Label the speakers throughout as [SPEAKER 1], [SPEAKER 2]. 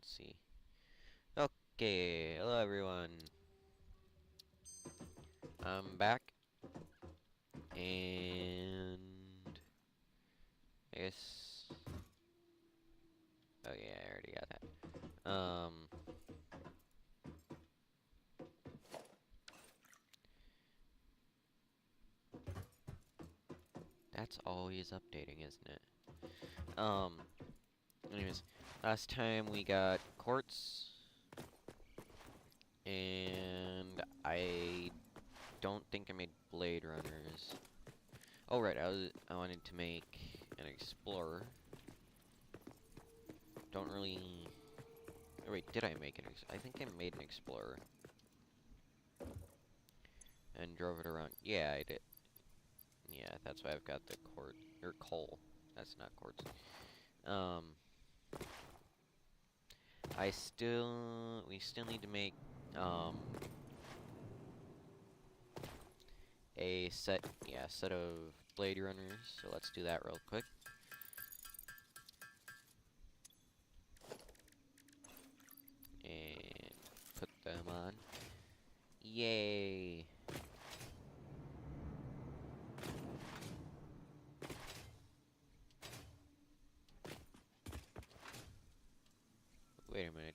[SPEAKER 1] Let's see. Okay, hello everyone. I'm back, and I guess. Oh yeah, I already got that. That's always updating, isn't it? Anyways, last time we got quartz, and I don't think I made blade runners. Oh right, I wanted to make an explorer. Don't really. Oh, wait, did I make I think I made an explorer and drove it around. Yeah, I did. Yeah, that's why I've got the quartz or coal. That's not quartz. Um, we still need to make a set of blade runners. So let's do that real quick. And put them on. Yay! Wait a minute.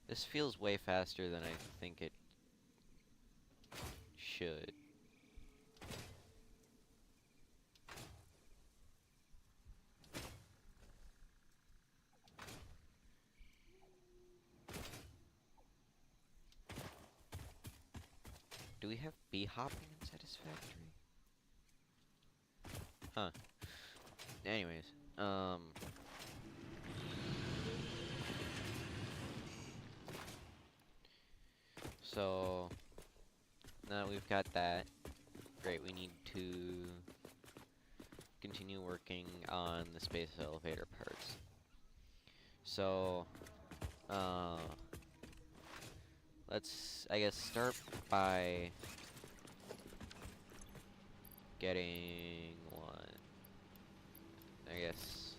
[SPEAKER 1] This feels way faster than I think it should. Do we have bee hopping in satisfactory? Huh. Anyways, so now that we've got that, great, we need to continue working on the space elevator parts. So, let's, I guess, start by getting one. I guess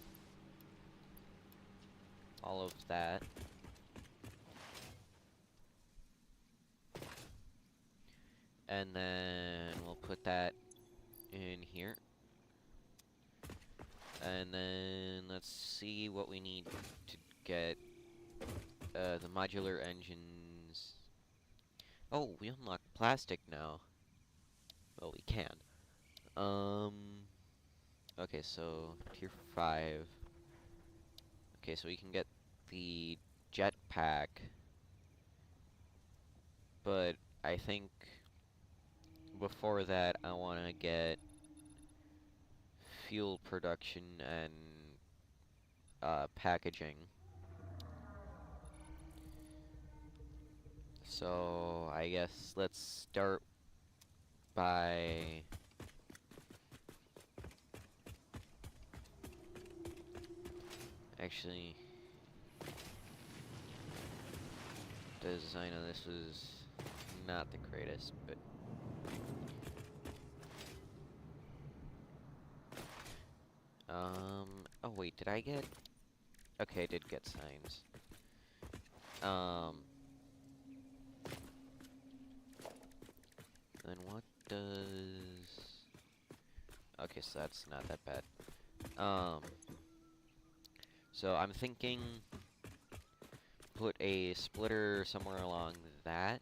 [SPEAKER 1] all of that. And then we'll put that in here. And then let's see what we need to get the modular engines. Oh, we unlock plastic now. Well, we can. Okay, so tier 5. Okay, so we can get the jetpack. But I think before that, I want to get fuel production and packaging. So I guess let's start by actually the design of this was not the greatest, but oh wait, did I get? Okay, I did get signs. Then what does? Okay, so that's not that bad. So I'm thinking put a splitter somewhere along that.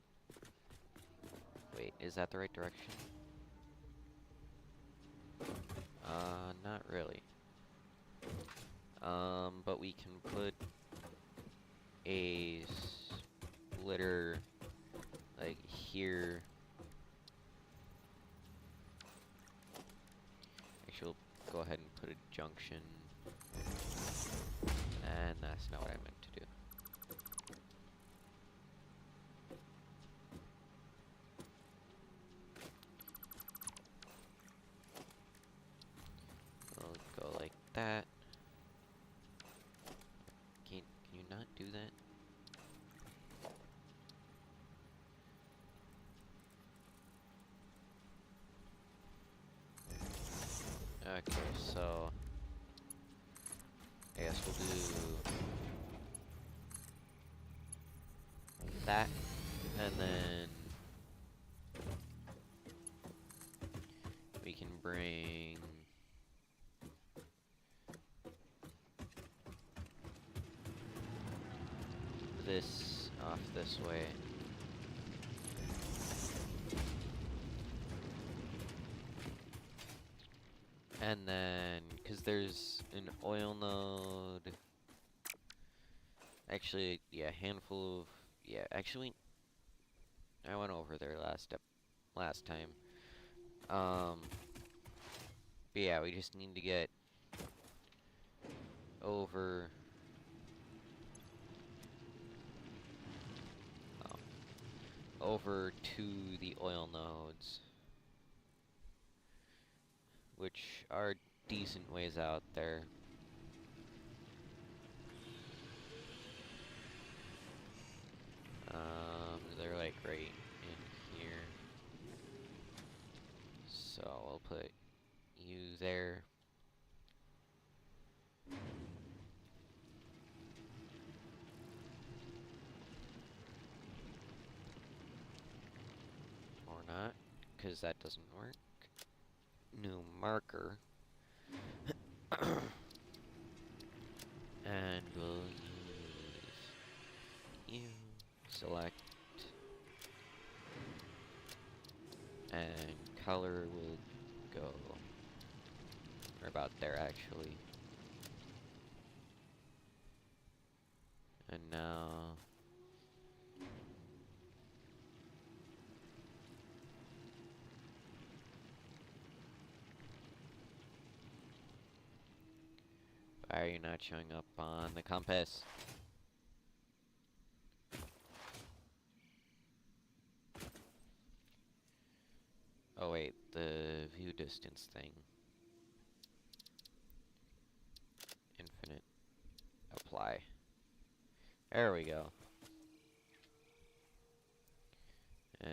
[SPEAKER 1] Wait, is that the right direction? Not really. But we can put a splitter like here. Actually, we'll go ahead and put a junction. And that's not what I meant to do. We'll go like that. Okay, so I guess we'll do that, and then we can bring this off this way. And then, because there's an oil node, actually, yeah, handful of, yeah, actually, I went over there last time. But yeah, we just need to get over, um, over to the oil nodes, which are decent ways out there. They're like right in here. So I'll put you there. Or not, because that doesn't work. New marker. And we'll use you, select, and color will go, or about there actually. And now, why are you not showing up on the compass? Oh wait, the view distance thing. Infinite. Apply. There we go. And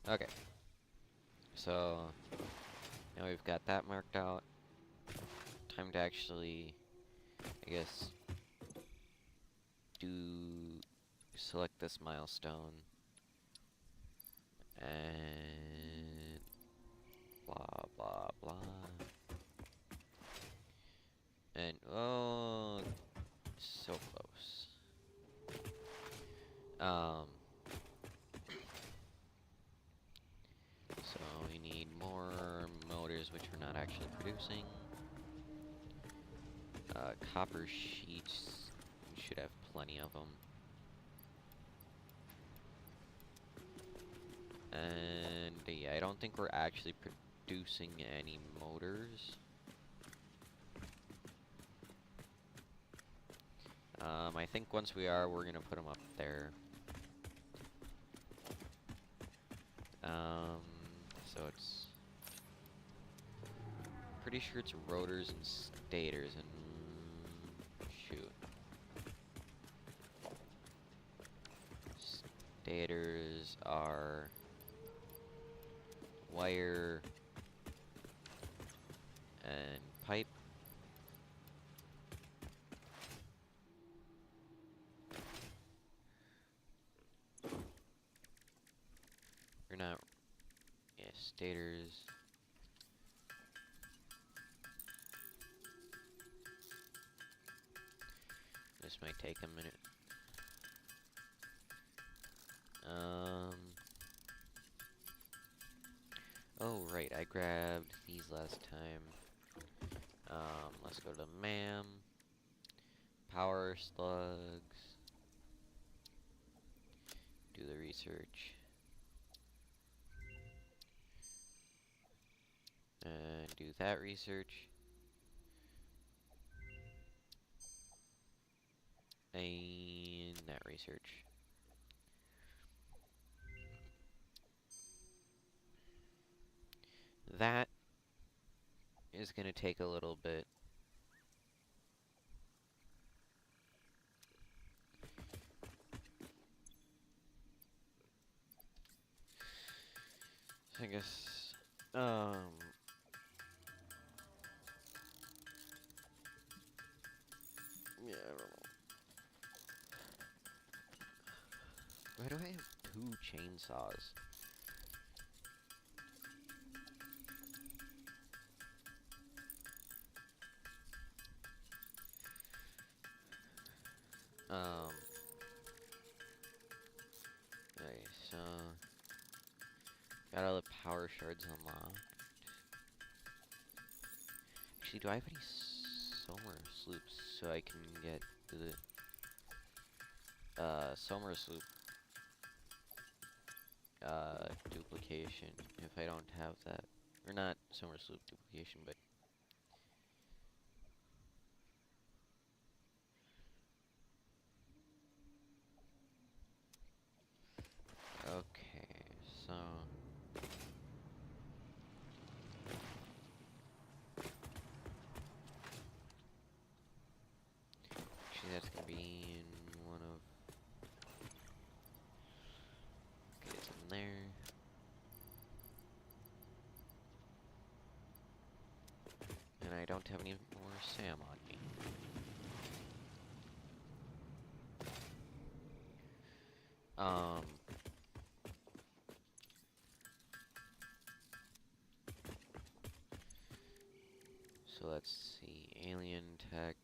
[SPEAKER 1] okay. So now we've got that marked out. Time to actually, I guess, do select this milestone and blah blah blah. And oh, so close. So we need more motors, which we're not actually producing. Copper sheets, we should have plenty of them. And yeah, I don't think we're actually producing any motors. I think once we are, we're gonna put them up there. So it's pretty sure it's rotors and stators and shoot. Stators are wire and pipe. Or not. Yeah, stators. This might take a minute. Oh, right, I grabbed these last time. Let's go to MAM. Power slugs. Do the research. And do that research. And that research. That is going to take a little bit. I guess, yeah, I don't know. Why do I have two chainsaws? Okay, so got all the power shards unlocked. Actually, do I have any Somer sloops so I can get the Somer sloop duplication if I don't have that? Or not Somer sloop duplication, but okay, so actually that's gonna be in one of, okay, it's in there. And I don't have any more Sam on me. Um, so let's see, alien tech,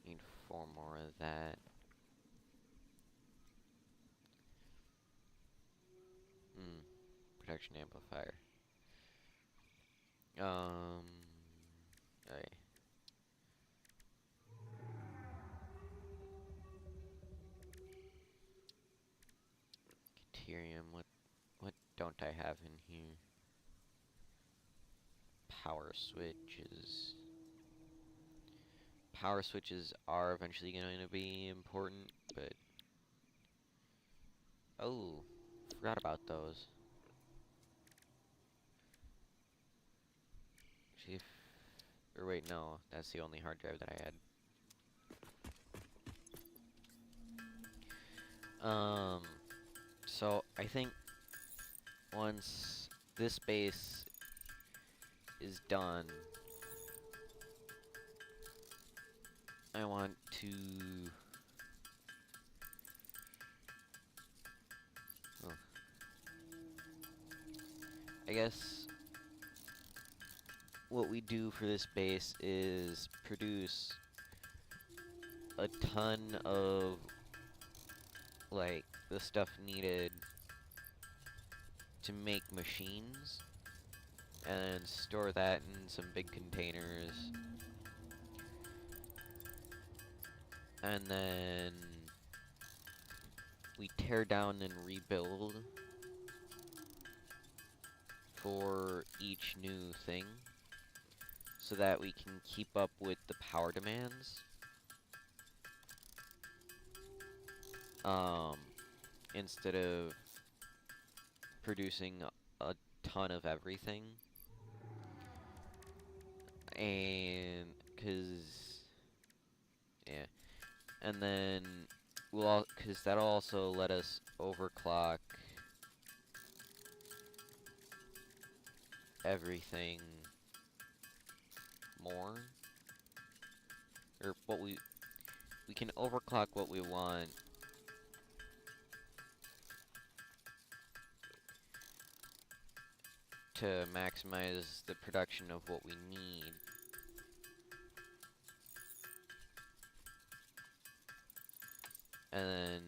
[SPEAKER 1] need 4 more of that. Protection amplifier. Okay. Deuterium, what don't I have in here? Power switches. Power switches are eventually going to be important, but oh, forgot about those. Actually, or wait, no, that's the only hard drive that I had. So I think once this base is done, I want to, oh, I guess what we do for this base is produce a ton of, like, the stuff needed to make machines, and store that in some big containers, and then we tear down and rebuild for each new thing, so that we can keep up with the power demands. Instead of producing a ton of everything. And, yeah. And then, cause that'll also let us overclock everything more. Or we can overclock what we want to maximize the production of what we need. And then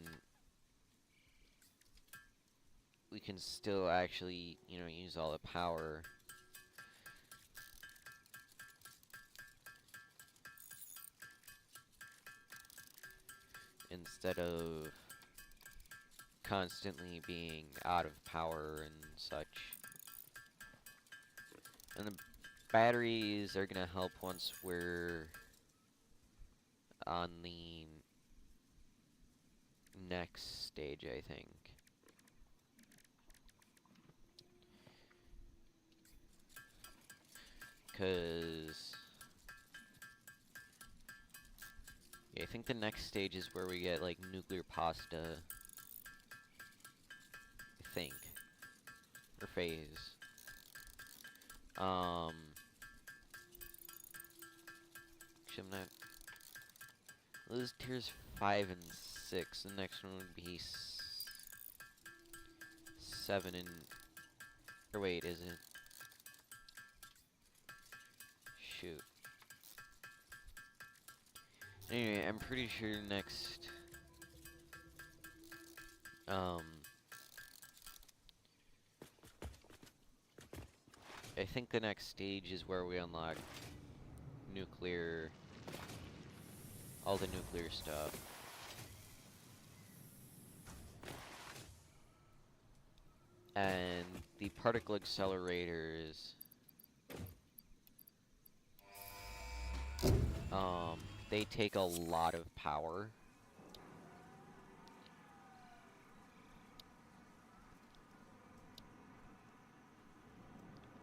[SPEAKER 1] we can still actually, use all the power instead of constantly being out of power and such. And the batteries are gonna help once we're on the next stage, I think. Cause yeah, I think the next stage is where we get like nuclear pasta. I think. or phase. Actually, I'm not. This is tiers 5 and 6. The next one would be 7 and. Or wait, is it? Shoot. Anyway, I'm pretty sure next. I think the next stage is where we unlock nuclear. All the nuclear stuff. And the particle accelerators. They take a lot of power.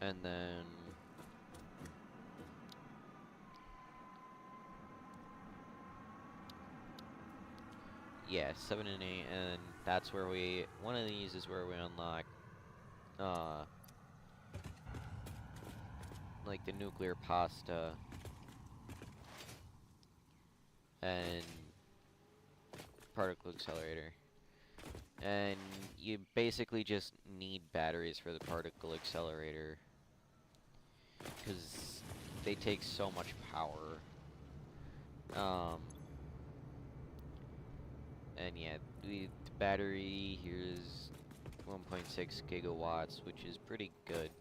[SPEAKER 1] And then yeah, 7 and 8, and that's where one of these is where we unlock like the nuclear pasta and particle accelerator. And you basically just need batteries for the particle accelerator, because they take so much power. And yeah, the battery here is 1.6 gigawatts, which is pretty good.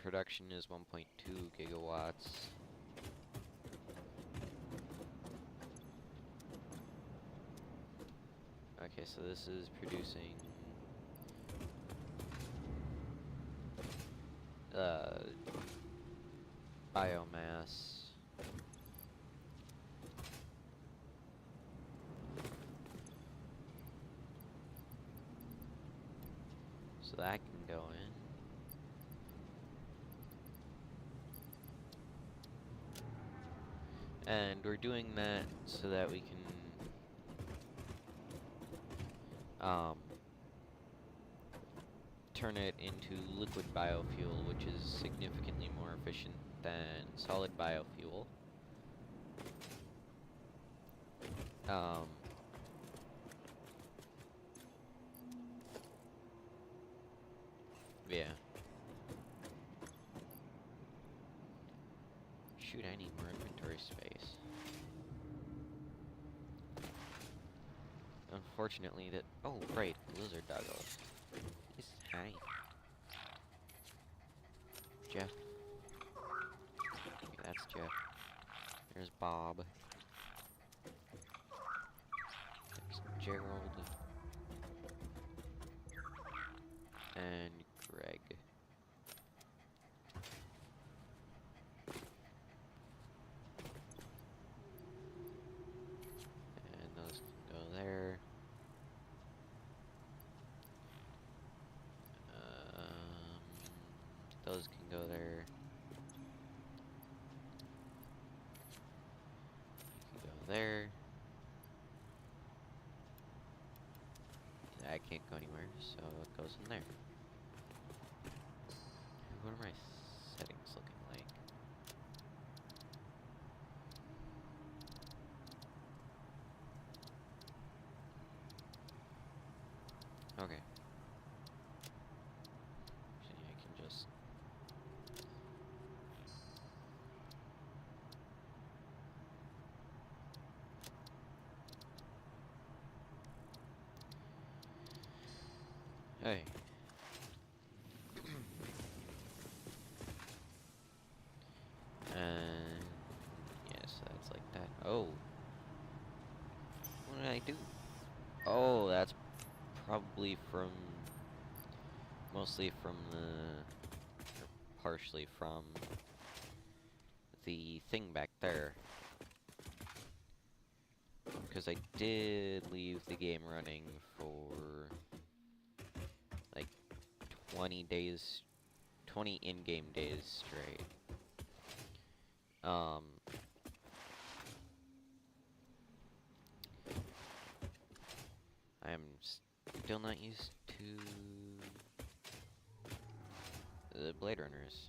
[SPEAKER 1] Production is 1.2 gigawatts. Okay, so this is producing biomass. So that can go in. And we're doing that so that we can turn it into liquid biofuel, which is significantly more efficient than solid biofuel. Yeah. Shoot, I need more inventory space. Unfortunately, that. Oh, right, lizard doggo. Yes, hi. Jeff. Okay, that's Jeff. There's Bob. There's Gerald. And Greg. And those can go there. Those can go there. You can go there. That can't go anywhere, so it goes in there. What are my settings looking like? Okay. Actually, I can just... Hey. And... yeah, so that's like that. Oh. What did I do? Oh, that's probably from... mostly from the... or partially from... the thing back there. Because I did leave the game running for... like 20 days... 20 in-game days straight. I'm still not used to the Blade Runners.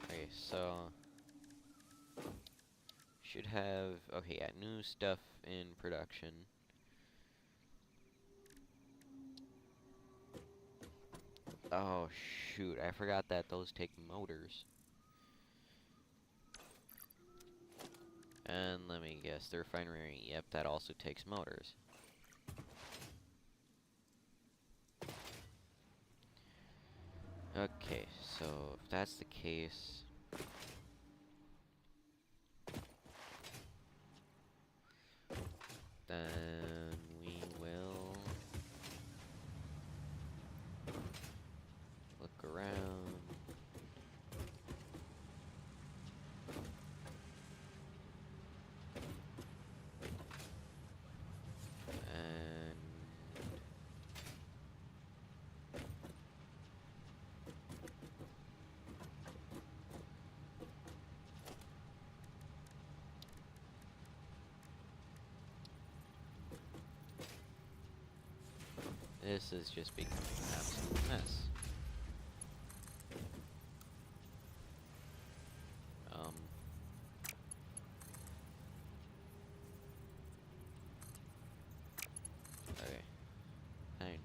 [SPEAKER 1] Okay, so should have, okay, yeah, new stuff in production. Oh shoot, I forgot that those take motors. And let me guess, the refinery, yep, that also takes motors. Okay, so if that's the case, then we will look around. And this is just becoming an absolute mess. Okay, fine.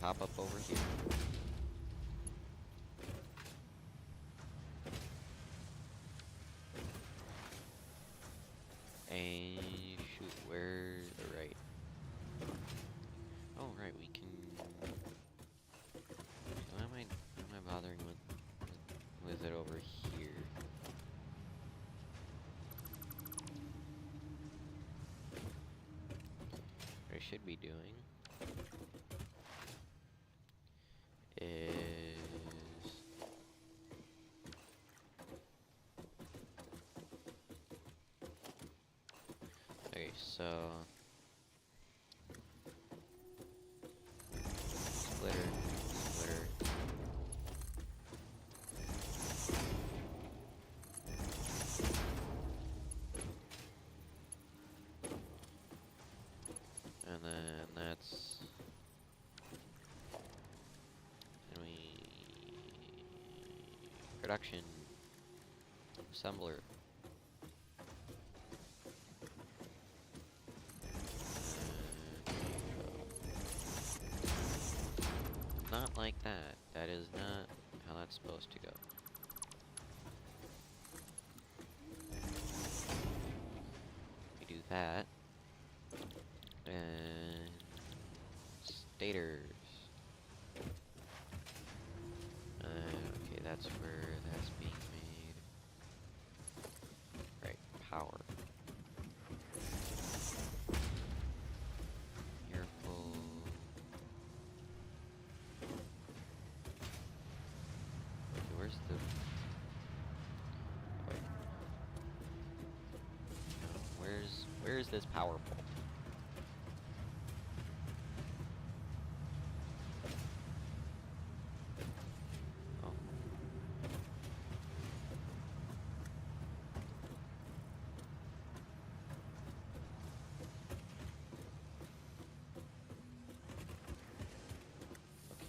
[SPEAKER 1] Pop up over here. And shoot, where's the right? Oh, right, we can. Why am I bothering with it over here? What I should be doing is okay, so splitter, splitter. And then that's, and we production assembler. Not like that. That is not how that's supposed to go. We do that. And stators. Okay, that's where that's being made. Right, power. You're full. Okay, where's the... Wait. No, where's this power pole?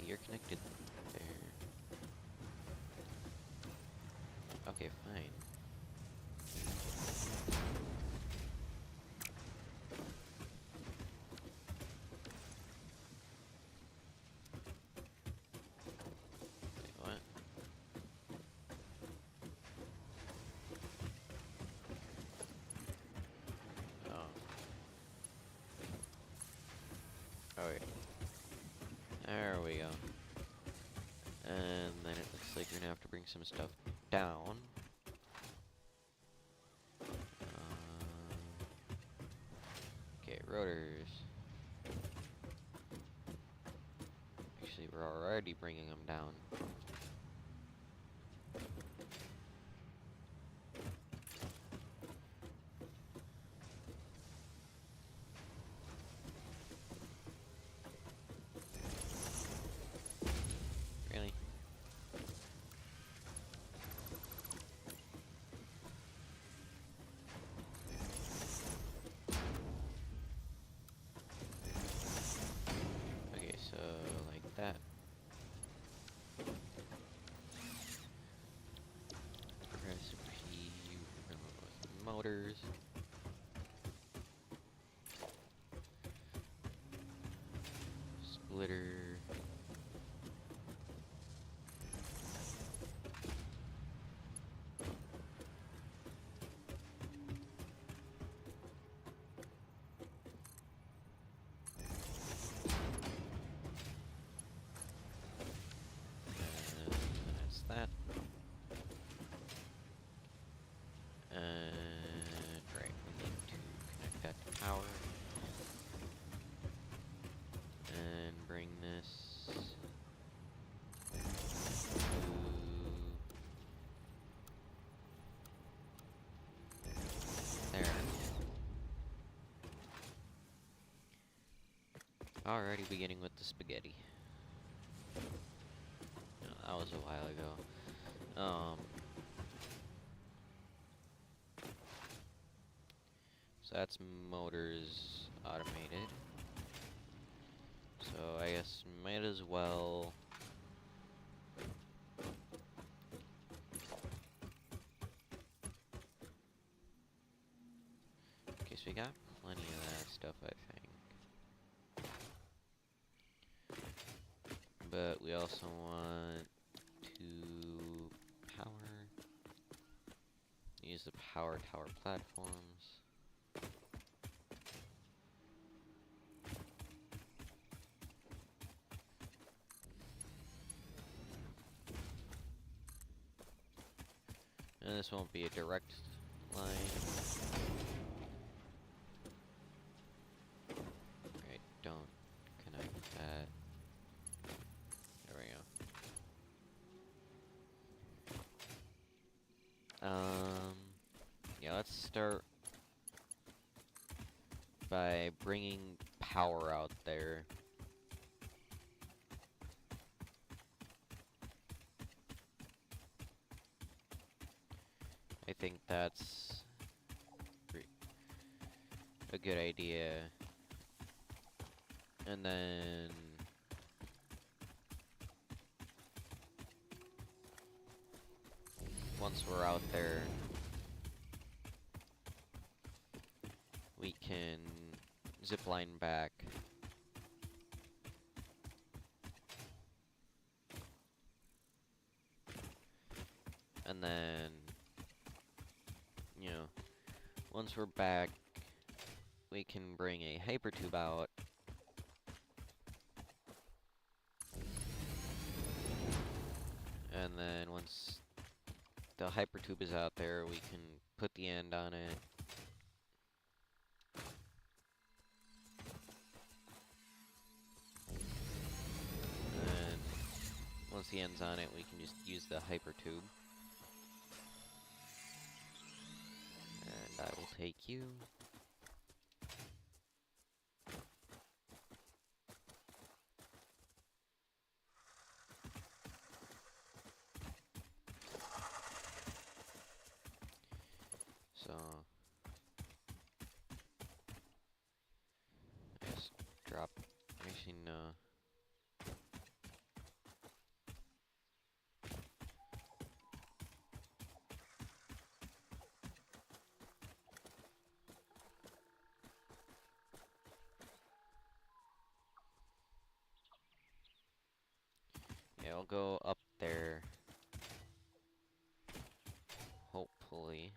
[SPEAKER 1] You're connected there. Okay, fine. Wait, what? Oh. Oh, wait. There we go. And then it looks like you're gonna have to bring some stuff down. Okay, rotors. Actually, we're already bringing them down. Really? motors. Splitter. That's that. And right, we need to connect that to power. And bring this to there. Already beginning with the spaghetti. No, that was a while ago. So that's motors automated. So I guess might as well okay, so we got plenty of that stuff, I think. But we also want to use the power tower platforms. And this won't be a direct line. Right, don't connect that. There we go. Yeah, let's start by bringing power out there. I think that's a good idea. And then once we're out there, we can zip line back. And then, you know, once we're back, we can bring a hypertube out. And then once the hypertube is out there, we can put the end on it. And once the end's on it, we can just use the hypertube. And I will take you. So, I just drop, actually no. Yeah, I'll go up there. Hopefully.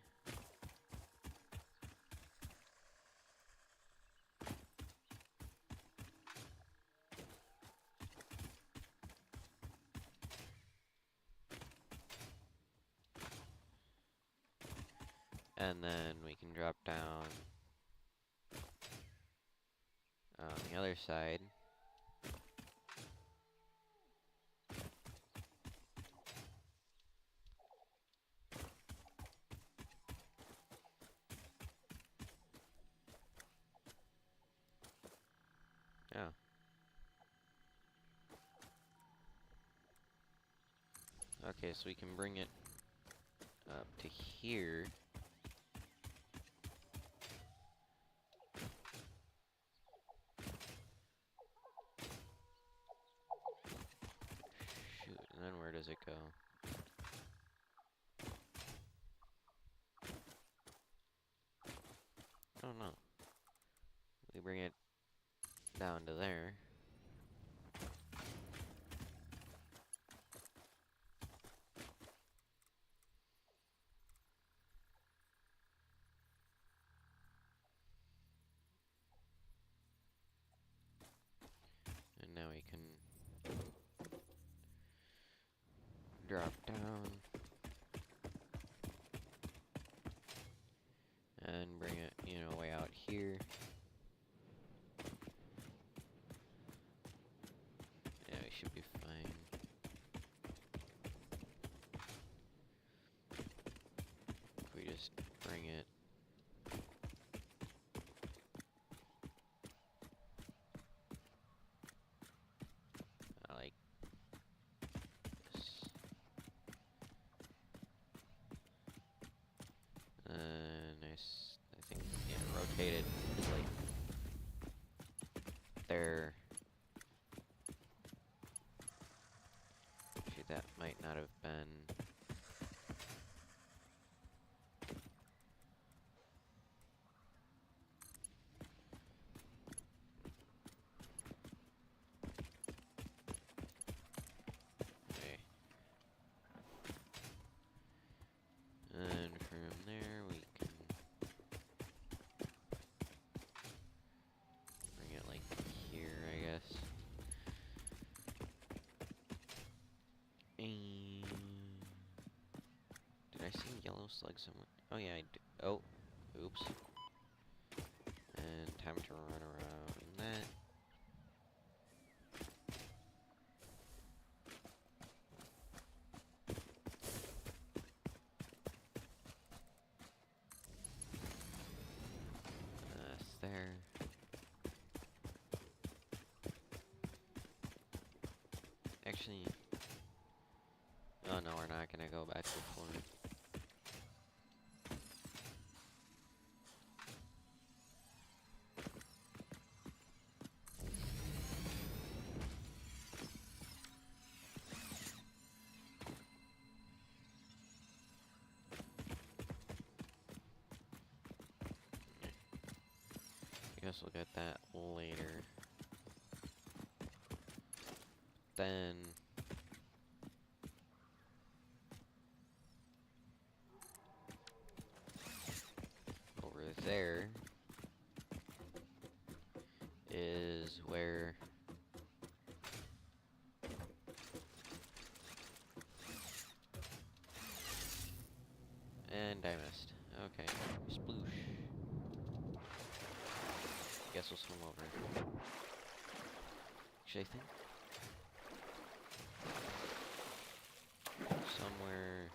[SPEAKER 1] And then we can drop down on the other side. Oh. Okay, so we can bring it up to here. Shoot, and then where does it go? we bring it down to there. And now we can drop down and bring it, you know, way out here. Yeah, we should be fine. If we just bring it like this. Nice. I think, yeah, rotate it like there. Actually, that might not have been. Okay. And from there, we can bring it like here, I guess. And did I see a yellow slug somewhere? Oh yeah, I did. Oh, oops. And time to run around that. That's there. Actually, oh no, we're not gonna go back to the floor. I guess we'll get that later. Then over there is where and I missed. Okay, sploosh. Guess we'll swim over. Actually, I think somewhere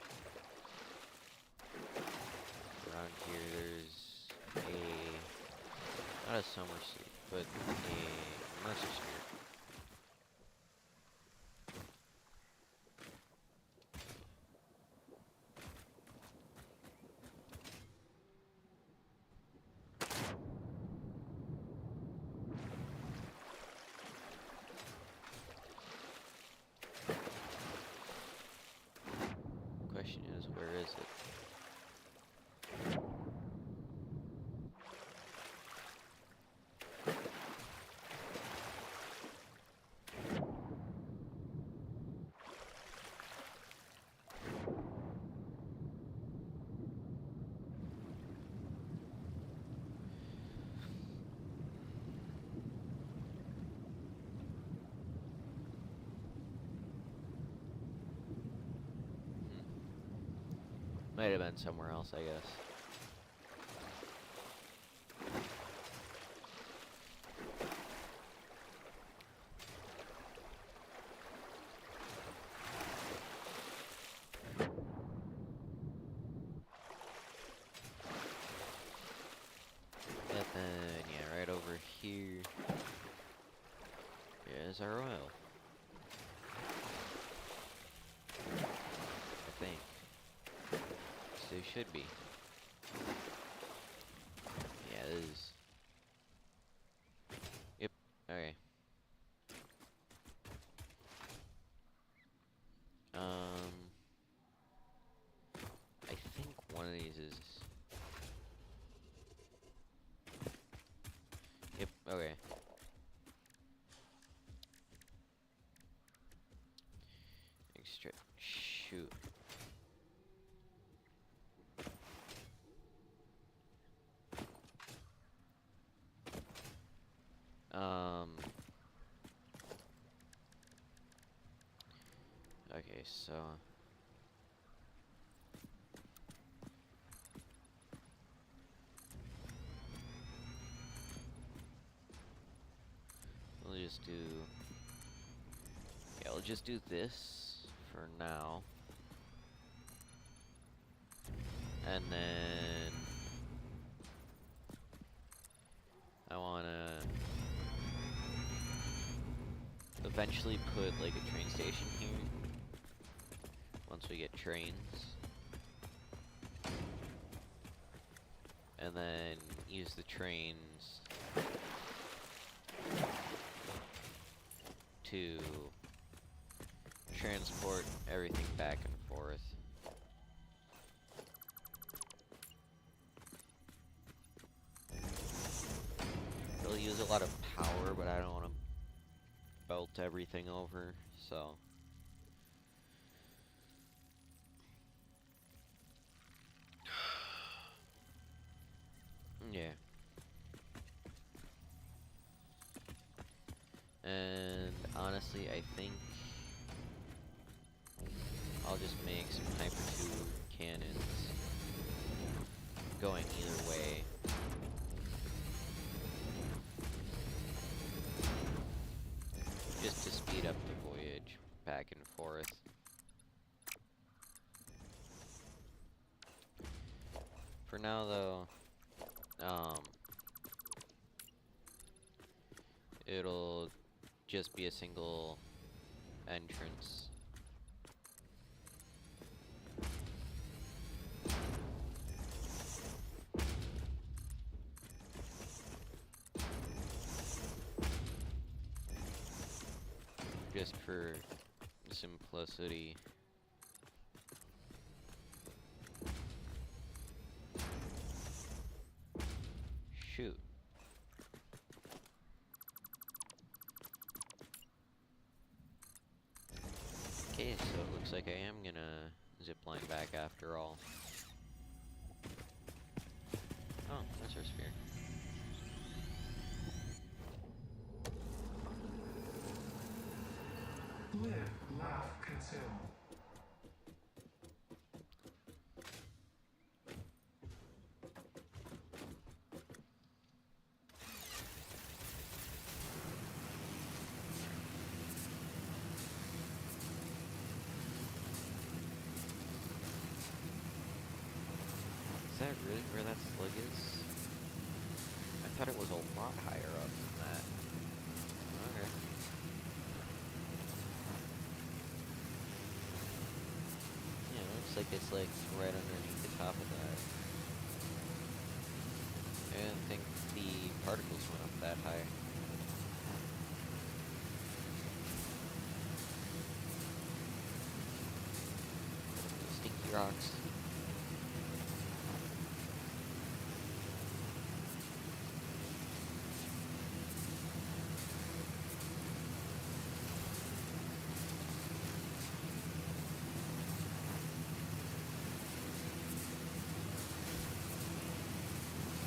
[SPEAKER 1] around here there's not a summer sleep, but a mercy spirit. Question is, where is it? Might have been somewhere else, I guess. And then, yeah, right over here is our oil. I think. So it should be. Yeah, it is. Yep, okay. I think one of these is... Yep, Okay. Extra. Shoot. Okay, so we'll just do. Yeah, we'll just do this for now, and then I wanna eventually put like a train station here. Once we get trains. And then use the trains to transport everything back and forth. It'll use a lot of power, but I don't want to belt everything over, so. Yeah. And honestly, I think I'll just make some Hyper 2 cannons going either way. Just to speed up the voyage back and forth. For now, though, it'll just be a single entrance. Just for simplicity. Shoot. Okay, so it looks like I am gonna zipline back after all. Oh, that's our sphere.
[SPEAKER 2] Live, laugh, consume.
[SPEAKER 1] Is that really where that slug is? I thought it was a lot higher up than that. Okay. Yeah, it looks like it's like right underneath the top of that. I didn't think the particles went up that high. Stinky rocks.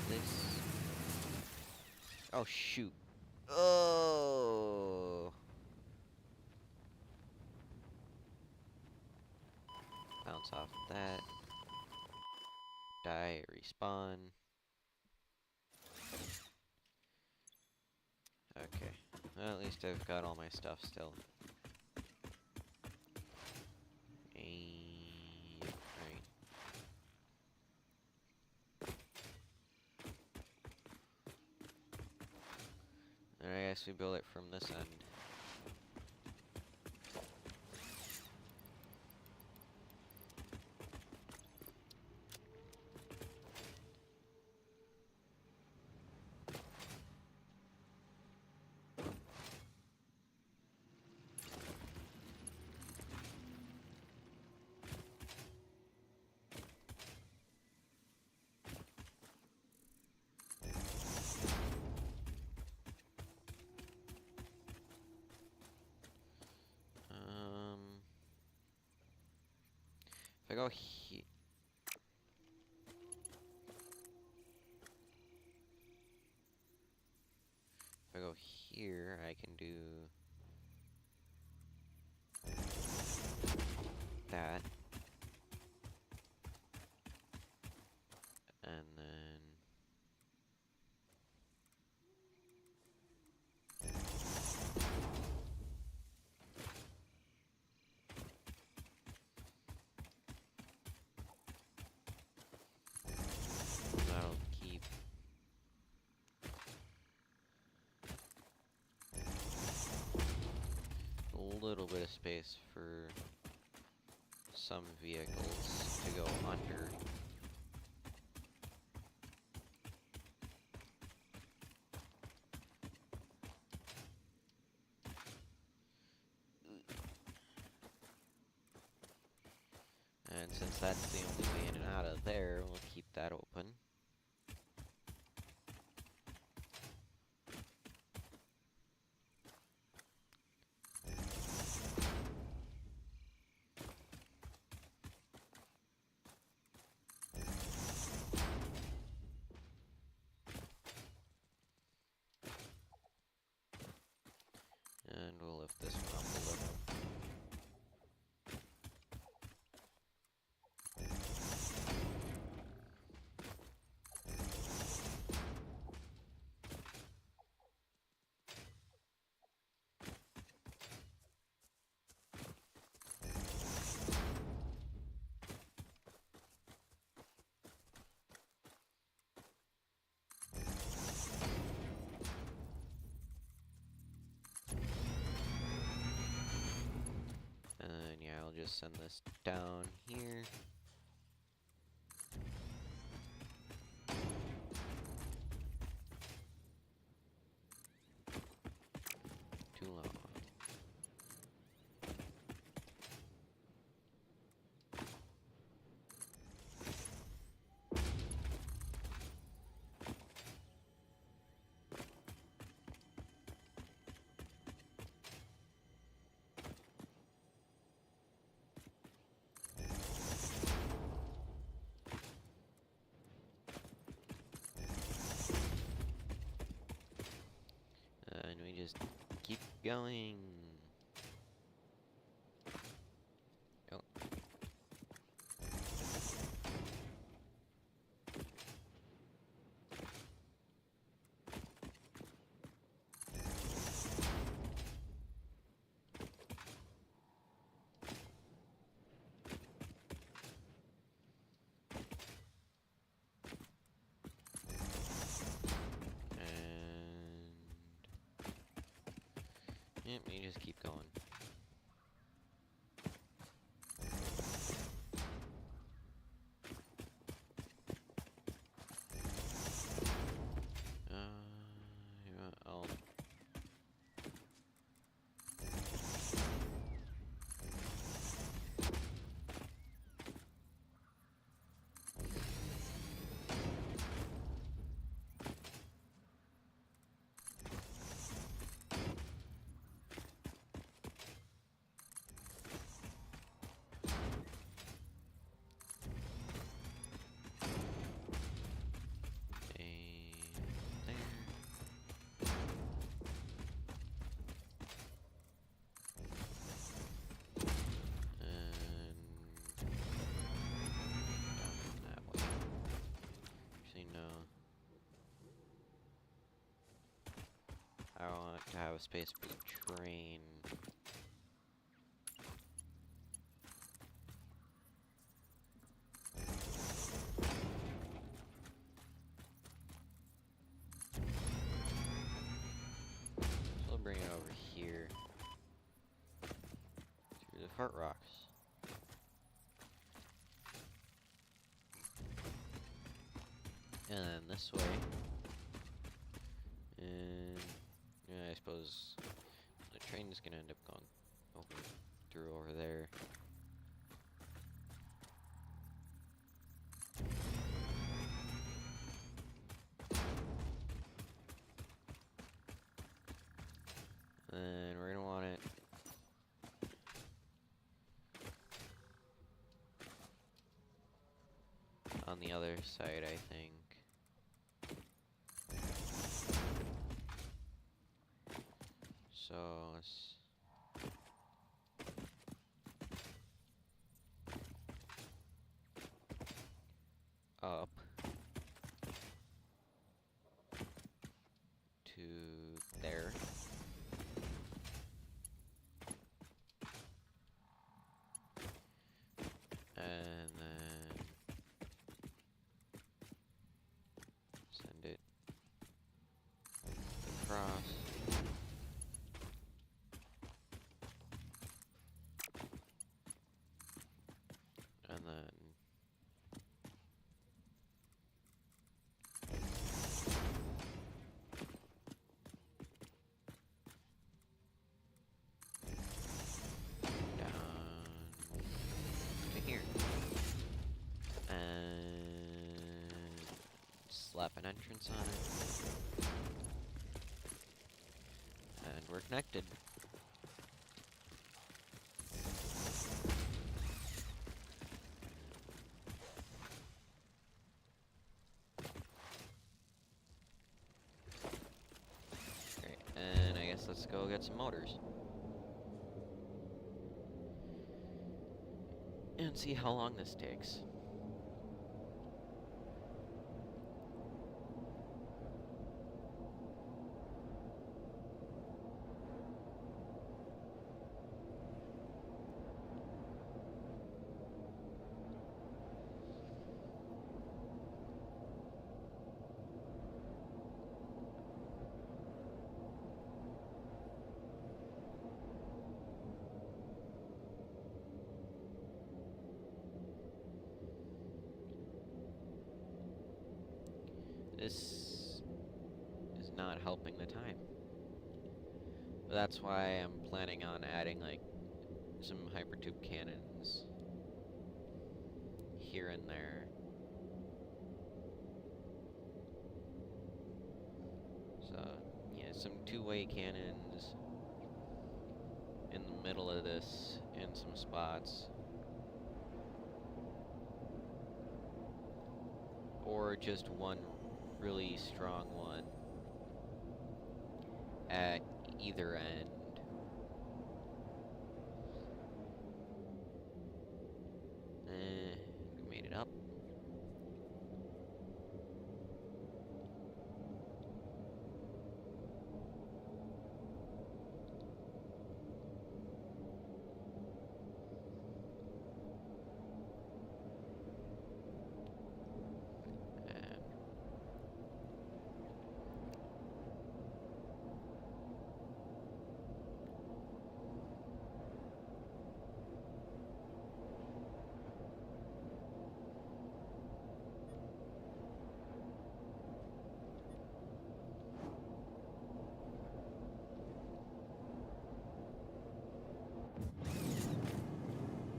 [SPEAKER 1] This. Oh shoot. Oh. Bounce off that. Die, respawn. Okay. Well, at least I've got all my stuff still. Right. And I guess we build it from this end. I go he if I go here, I can do that, and then that'll keep a little bit of space for some vehicles to go under. And since that's the only way in and out of there, we'll keep that open. And we'll lift this one up a little. And yeah, I'll just send this down here. Too long. And we just keep going. Oh. And yep, you just keep going. Yeah, I'll there. And down that way. Actually, no. I want to have a space for the train. So I'll bring it over here. Through the fart rocks. And then this way. And yeah, I suppose the train is gonna end up going over there. And we're gonna want it the other side, I think. So let's up to there. And then send it across. And then down to here. And slap an entrance on it. And we're connected. Great, and I guess let's go get some motors. And see how long this takes. This is not helping the time. But that's why I'm planning on adding, like, some hypertube cannons here and there. So, yeah, some two-way cannons in the middle of this in some spots. Or just one really strong one at either end. We made it up.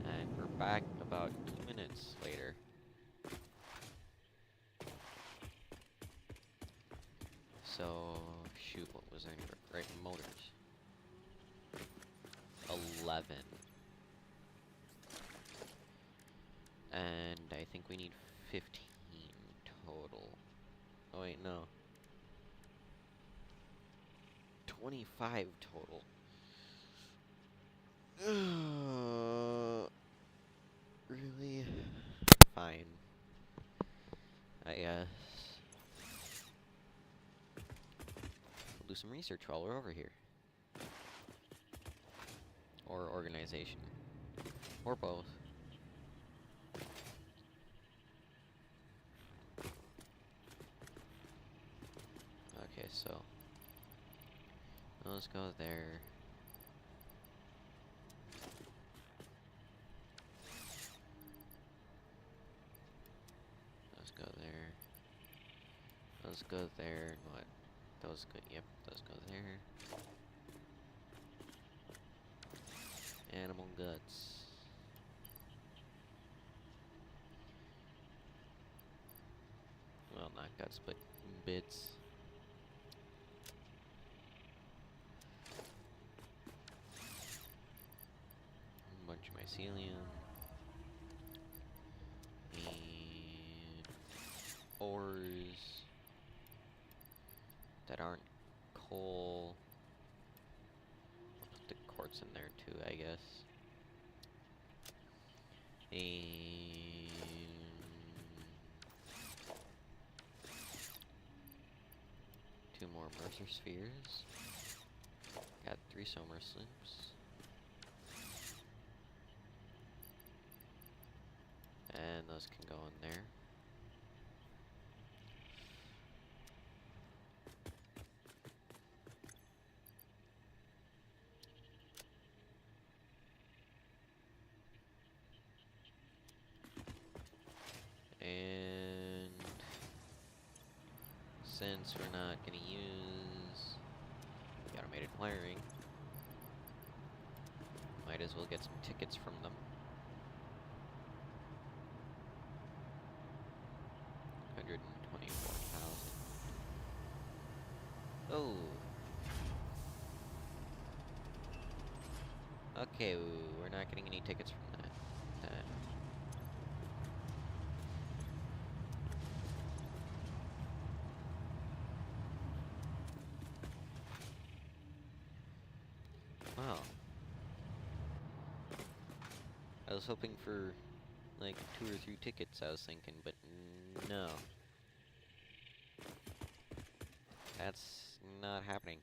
[SPEAKER 1] And we're back about 2 minutes later. So, shoot, what was I gonna write? Motors. 11. And I think we need 15 total. Oh wait, no. 25 total. Really? Fine. I guess. We'll do some research while we're over here. Or organization. Or both. Okay, so let's go there. Let's go there. Let's go there. What? Those go. Yep. Those go there. Animal guts. Well, not guts, but bits. A bunch of mycelium. And ores that aren't coal. I'll put the quartz in there too, I guess. And 2 more Mercer spheres. Got 3 Somer slips. And those can go in there. And since we're not gonna use the automated wiring, might as well get some tickets from them. 124,000. Oh. Okay, we're not getting any tickets from that. Wow. I was hoping for like 2 or 3 tickets, I was thinking, but no. That's not happening.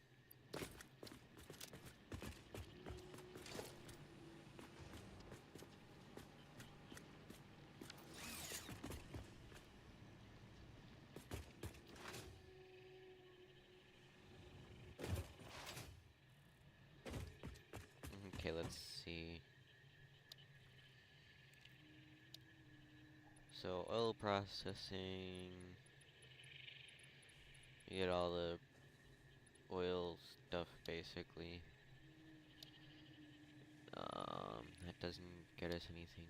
[SPEAKER 1] Okay, let's see. So, oil processing. You get all the oil stuff, basically. That doesn't get us anything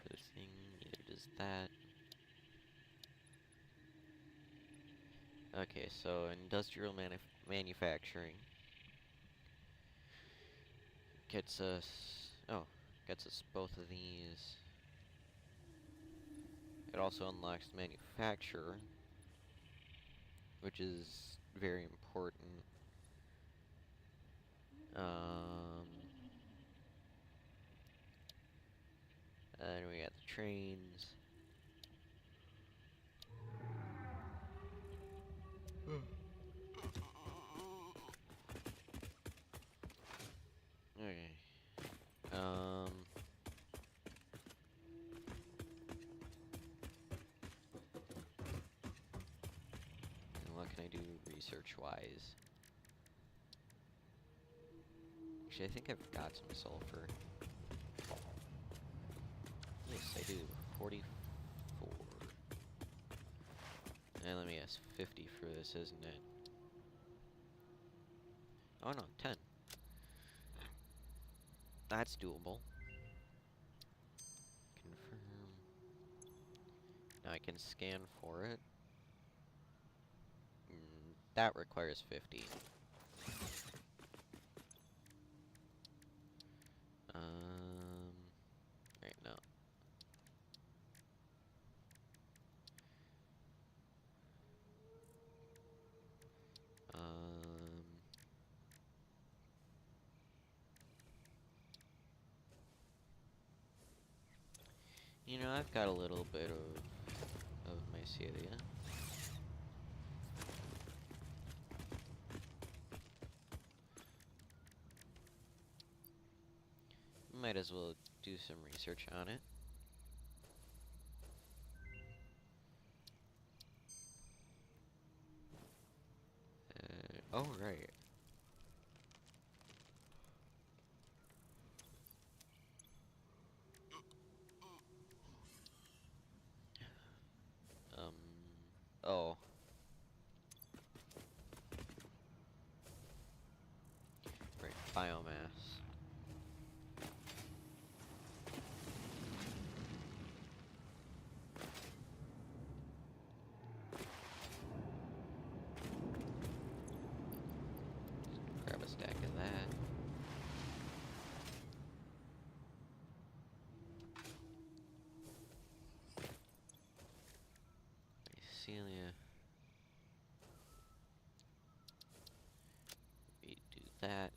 [SPEAKER 1] for this thing, neither does that. Okay, so industrial manufacturing gets us, gets us both of these. It also unlocks manufacturer, which is very important. And we got the trains. Okay. And what can I do research-wise? Actually, I think I've got some sulfur. Yes, I do. 44. And let me guess, 50 for this, isn't it? Oh no, 10. That's doable. Confirm. Now I can scan for it. That requires 50. Right now. You know, I've got a little bit of mycelia. Might as well do some research on it. Oh, right. Um, oh. Right, biomass. Grab a stack of that. Mycelia. that.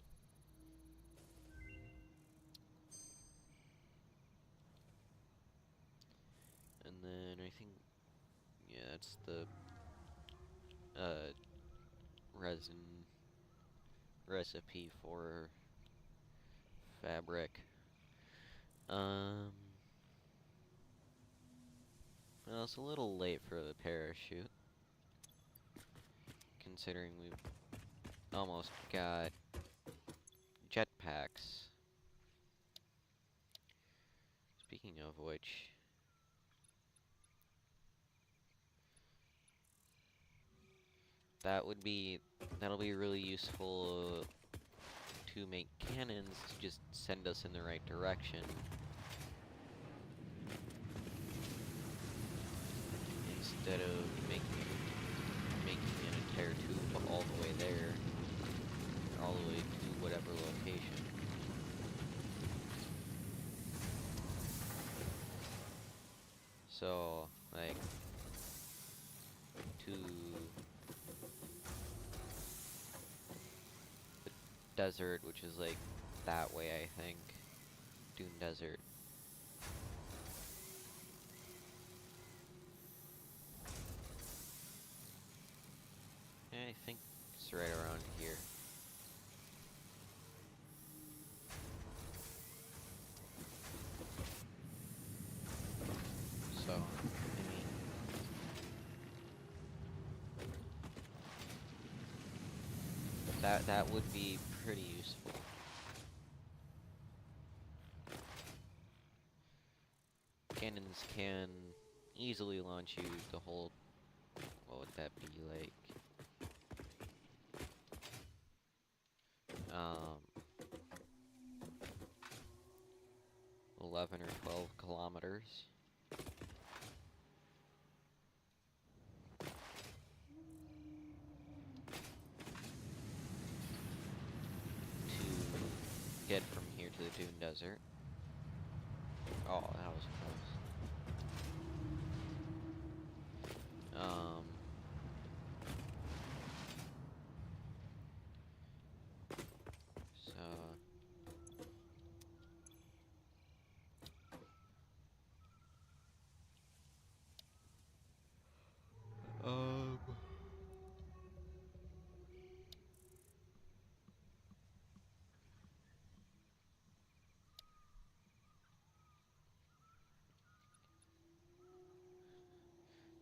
[SPEAKER 1] And then I think, yeah, that's the uh, resin recipe for fabric. Um, well, it's a little late for the parachute, considering we've almost got jetpacks. Speaking of which, that'll be really useful to make cannons to just send us in the right direction instead of making an entire tube all the way there, all the way to whatever location. So, like, to the desert, which is like that way, I think. Dune Desert. Yeah, I think it's right around here. So, I mean, that would be pretty useful. Cannons can easily launch you the whole. What would that be like? 11 or 12 kilometers. To get from here to the Dune Desert. Oh, that was close. So um,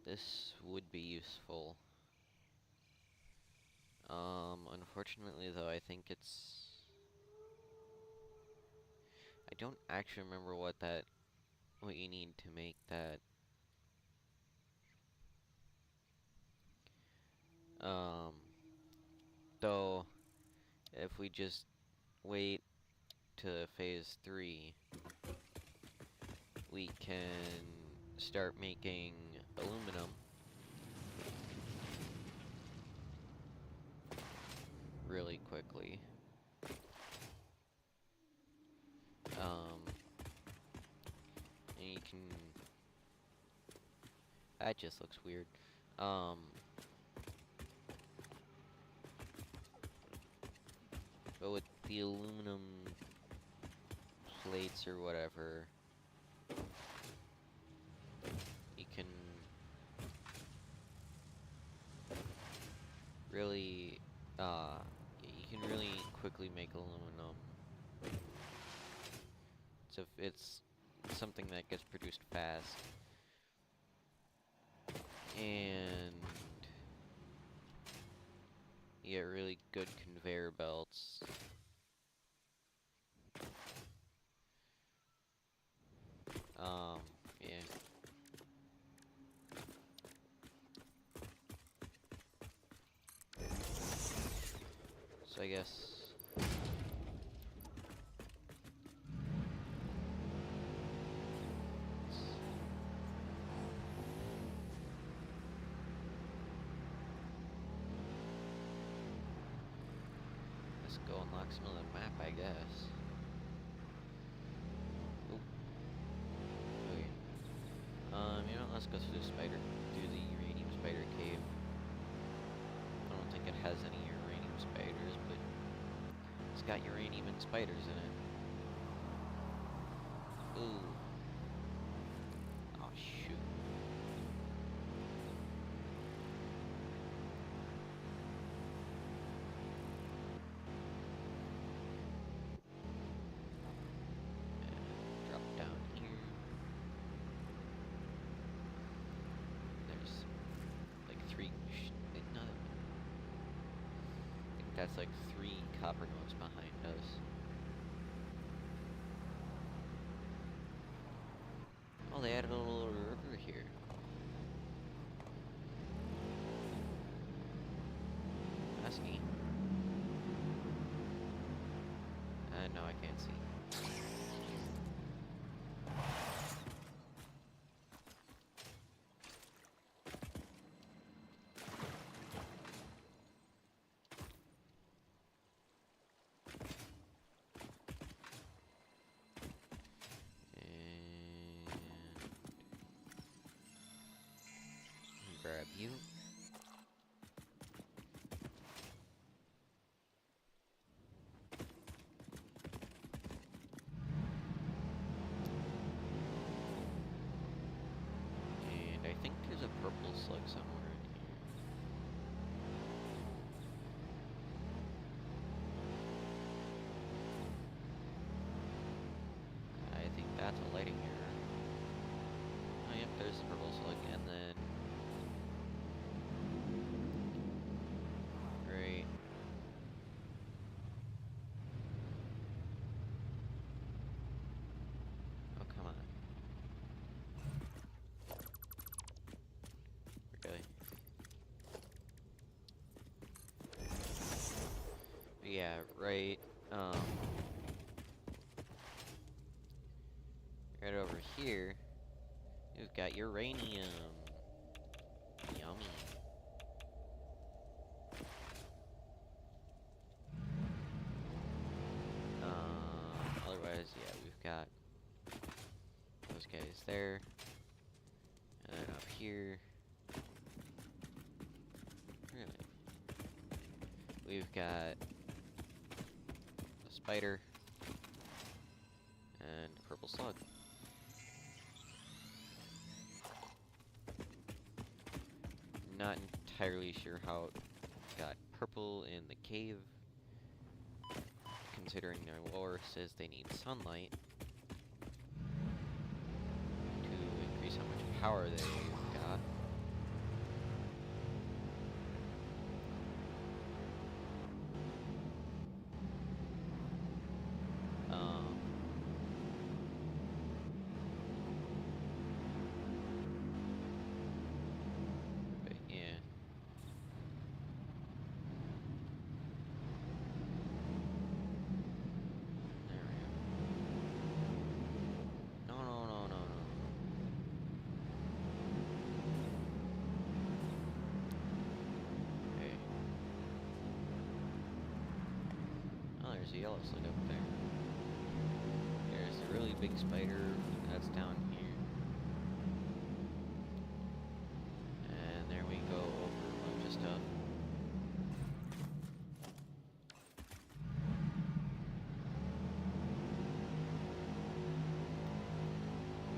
[SPEAKER 1] this would be useful. Unfortunately though, I think I don't actually remember what you need to make that. Um, though, if we just wait to phase 3, we can start making aluminum really quickly. Um, and you can. That just looks weird. Um, but with the aluminum plates or whatever, you can really, you can really quickly make aluminum. So if it's something that gets produced fast, and you get really good conveyor belts. Yeah. So I guess let's go unlock some of the map, I guess. Oop. Okay. You know, let's go through the uranium spider cave. I don't think it has any uranium spiders, but got uranium and spiders in it. Ooh. Oh, shoot. And drop down here. There's like three. Wait, no. I think that's like 3 copper nodes behind us. Oh, they added a little river here. That's neat. No, I can't see. And grab you. And I think there's a purple slug somewhere in here. I think that's a lighting error. Oh, yep, there's the purple slug, and then... Right. Oh, come on. Really? Yeah, right. Right over here, you've got uranium. Yummy. Otherwise, yeah, we've got those guys there. And then up here, really, we've got a spider and a purple slug. Not entirely sure how it got purple in the cave, considering their lore says they need sunlight to increase how much power they got. But yeah. There we go. No, no, no, no, no. Okay. Oh, there's a yellow slug up there. There's the really big spider that's down here. And there we go over a bunch of stuff.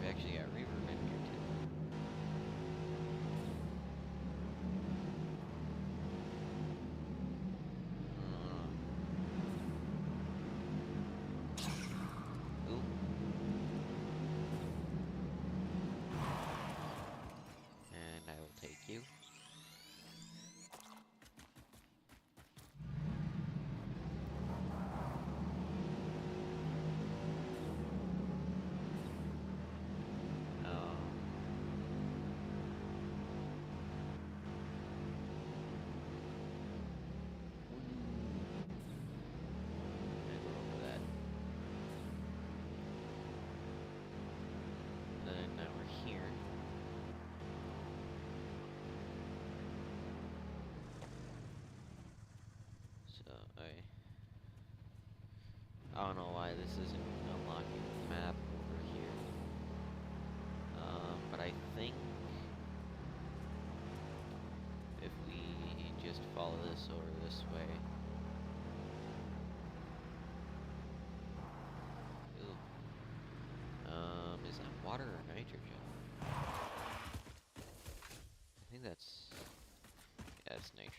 [SPEAKER 1] We actually got reverb in here too. Ooh. And I will take you. And go over that. Then now we're here. So I don't know why this isn't unlocking the map over here. But I think if we just follow this over this way, water or nitrogen? I think that's... yeah, it's nitrogen.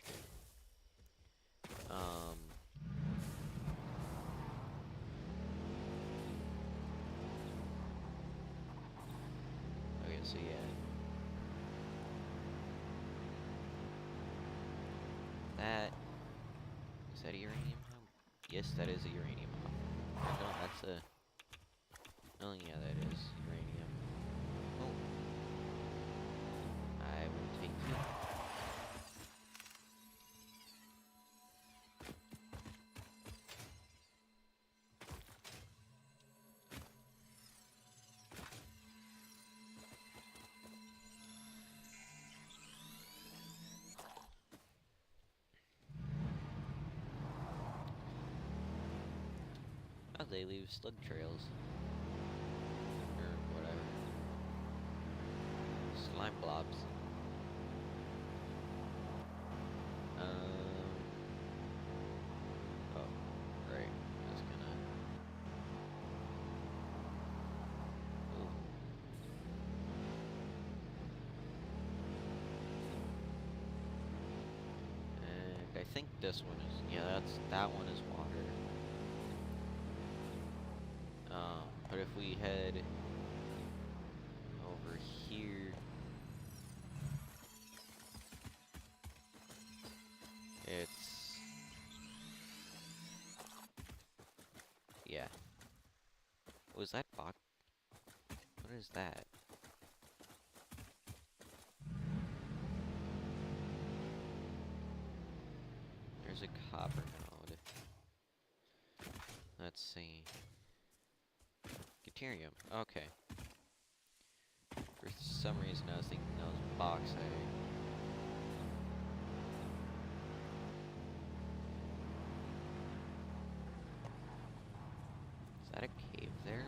[SPEAKER 1] Okay, so yeah. That... is that a uranium hub? Yes, that is a uranium hub. Or no, that's a... oh yeah, that is uranium. Oh. I will take you. Oh, they leave slug trails. Or whatever. Slime blobs. Oh, right. Just gonna... ooh. And I think this one is... yeah, that one is water. But if we head over here, it's... yeah. Was that box? What is that? There's a copper node. Let's see. Deuterium. Okay. For some reason I was thinking that was bauxite. Is that a cave there?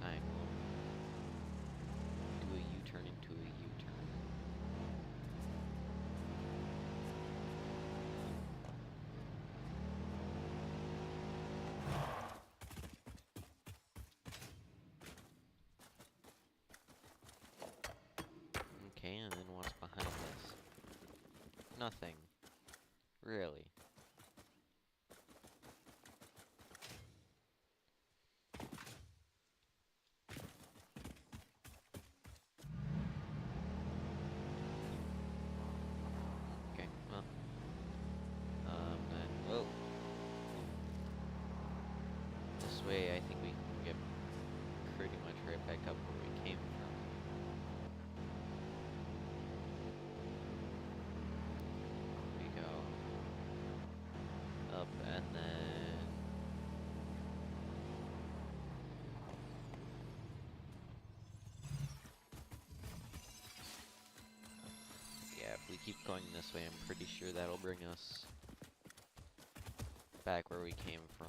[SPEAKER 1] I will do a U-turn into a U-turn. Okay, and then what's behind this? Nothing. Really. Okay, well. Then, whoa. This way I think we can get pretty much right back up where we came from. We go up and then... yeah, if we keep going this way, I'm pretty sure that'll bring us back where we came from.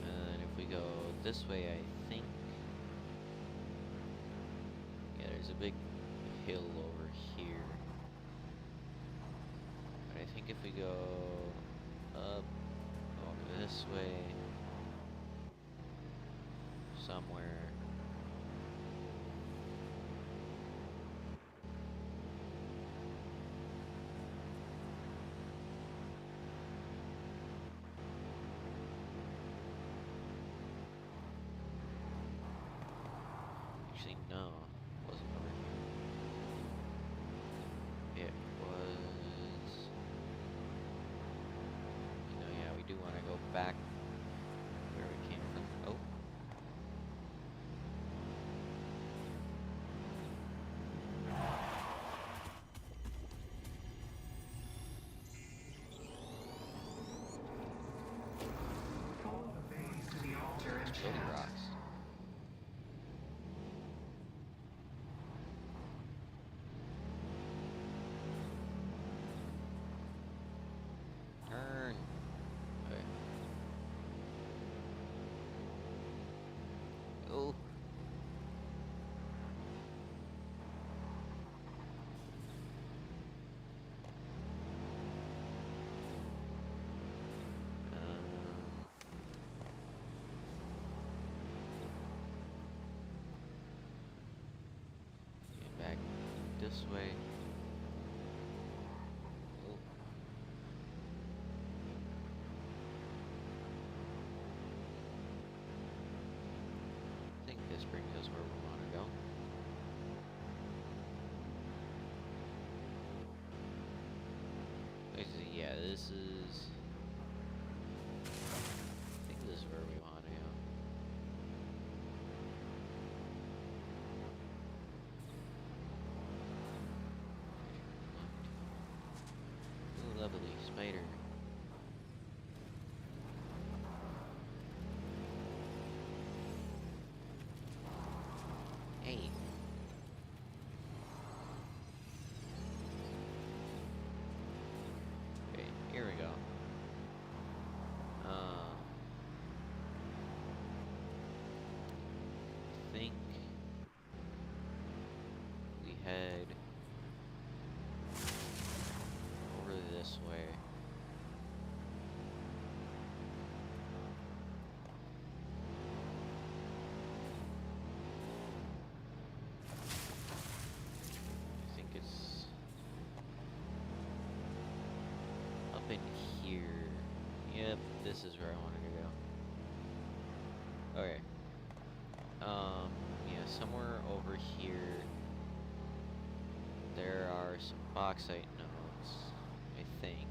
[SPEAKER 1] And if we go this way, I think... yeah, there's a big hill over here. But I think if we go up over this way, somewhere... actually, no, it wasn't over here. It was... you know, yeah, we do want to go back where we came from. Oh.
[SPEAKER 2] Follow the veins to the altar and
[SPEAKER 1] Exploding
[SPEAKER 2] chant.
[SPEAKER 1] rocks. this way. Oh. I think this brings us where we want to go. Yeah, this is... I think this is where we want to go. Ooh, lovely spider. Hey. Okay, here we go. I think we head over this way. I think it's up in here. Yep, this is where I wanted to go. Okay. Yeah, somewhere over here there are some bauxite nodes, I think.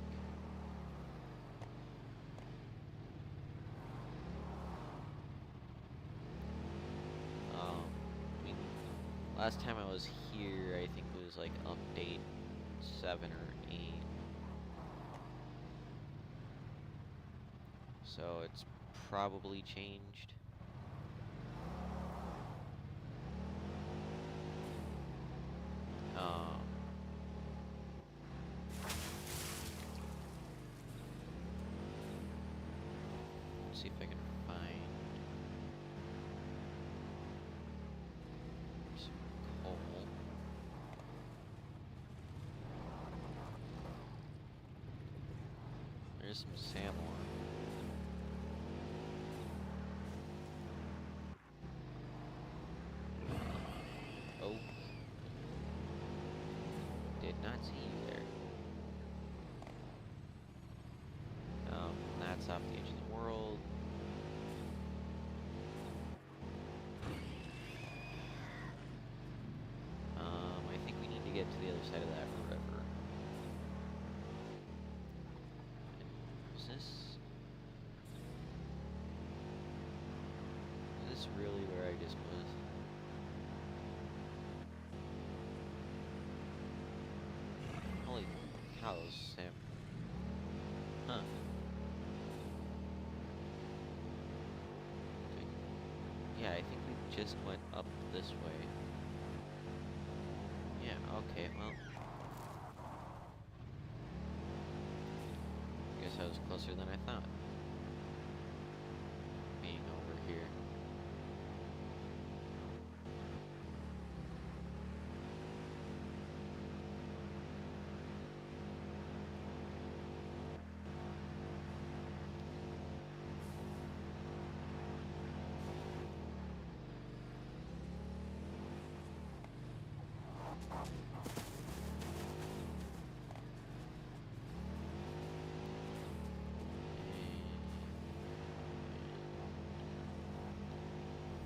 [SPEAKER 1] I mean, last time I was here, I think it was like update 7 or 8. So it's probably changed. Let's see if I can find some coal. There's some salmon. Oh. Did not see you there. That's off the edge of the world. I think we need to get to the other side of that river. And is this really where I just was? Holy cows, Sam. Huh. Okay. Yeah, I think we just went up this way. Yeah, okay, well. Guess I was closer than I thought. Being over here.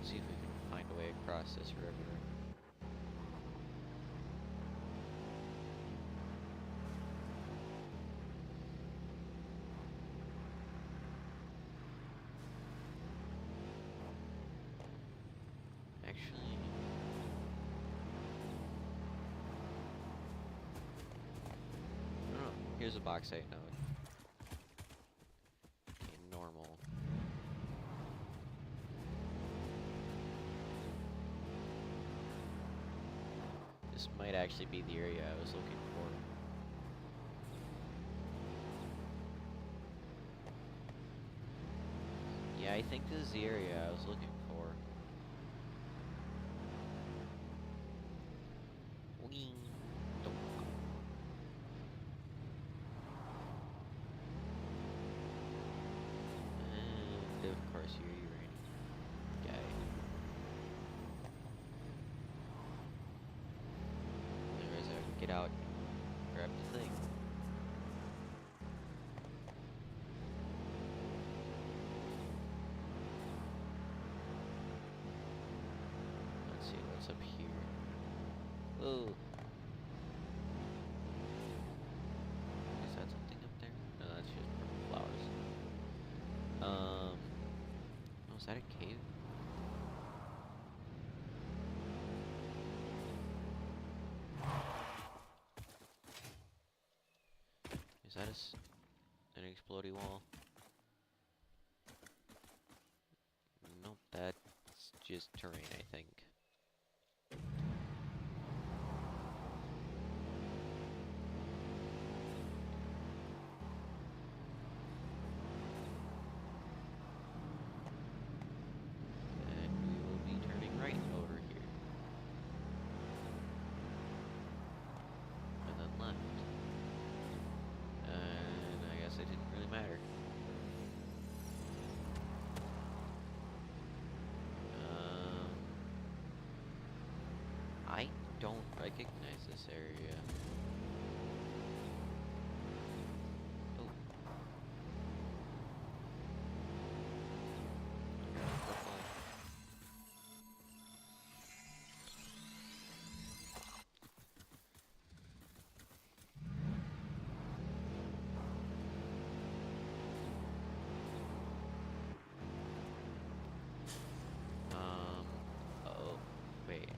[SPEAKER 1] See if we can find a way across this river. Actually, I don't know. Here's a bauxite node. Okay, normal. This might actually be the area I was looking for. Yeah, I think this is the area I was looking for. Wing. Donk. And of course you're uranium guy. There is what's up here. Oh, is that something up there? No, that's just purple flowers. Oh, is that a cave? Is that an exploding wall? Nope, that's just terrain, I think. And we will be turning right over here. And then left. And I guess it didn't really matter. I don't recognize this area. Oh. Purple. Oh, wait.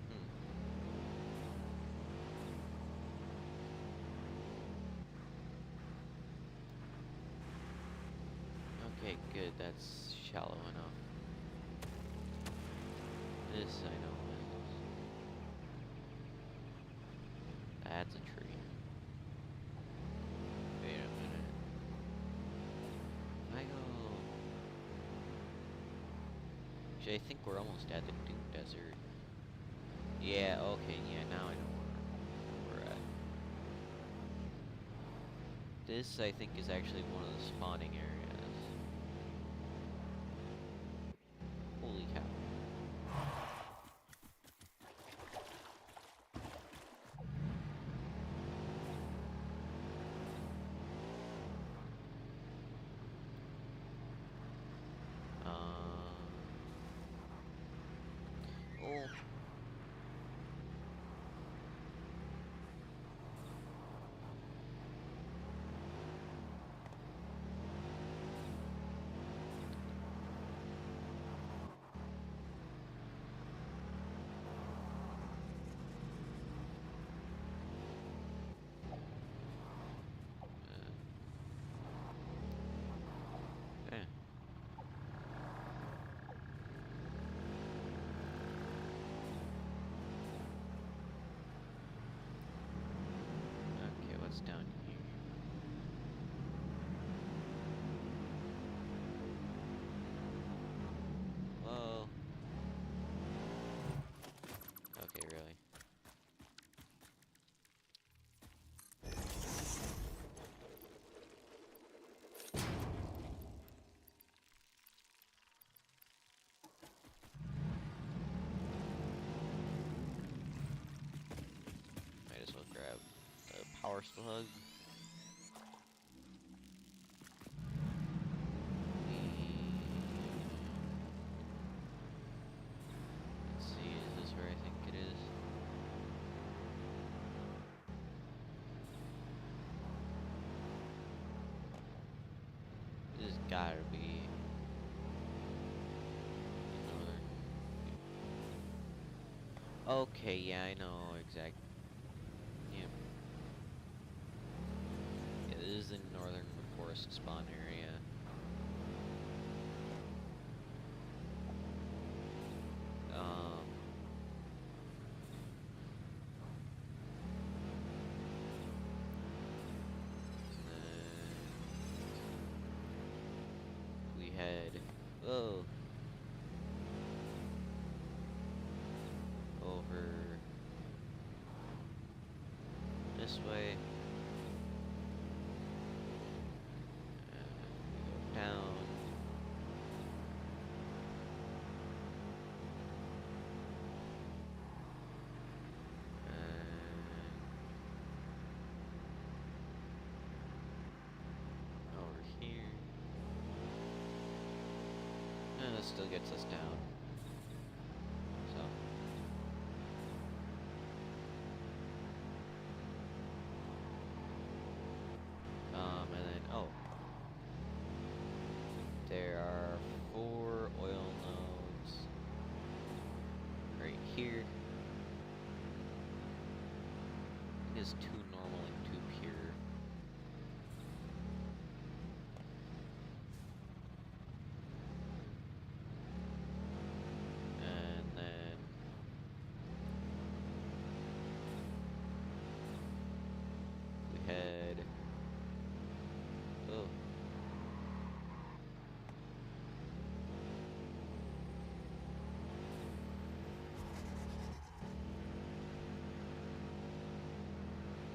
[SPEAKER 1] Hmm. Okay, good. That's shallow enough. This I know is. That's a tree. Wait a minute. If I go. Actually, I think we're almost at the Doom Desert. Yeah, okay, yeah, now I know where we're at. This, I think, is actually one of the spawning areas. Holy cow. Oh. Yeah. Okay, what's down here? Whoa. Okay, really. Might as well grab the power slug. Let's see, is this where I think it is? This has gotta be northern. Okay, yeah, I know exact. Yep. Yeah, this is the northern forest spawn area. Um. And then we head. Oh. Over this way. And we go down. And still gets us down. So. And then, oh. There are 4 oil nodes right here. I think it's 2 normal and 2 pure. And then we head, oh,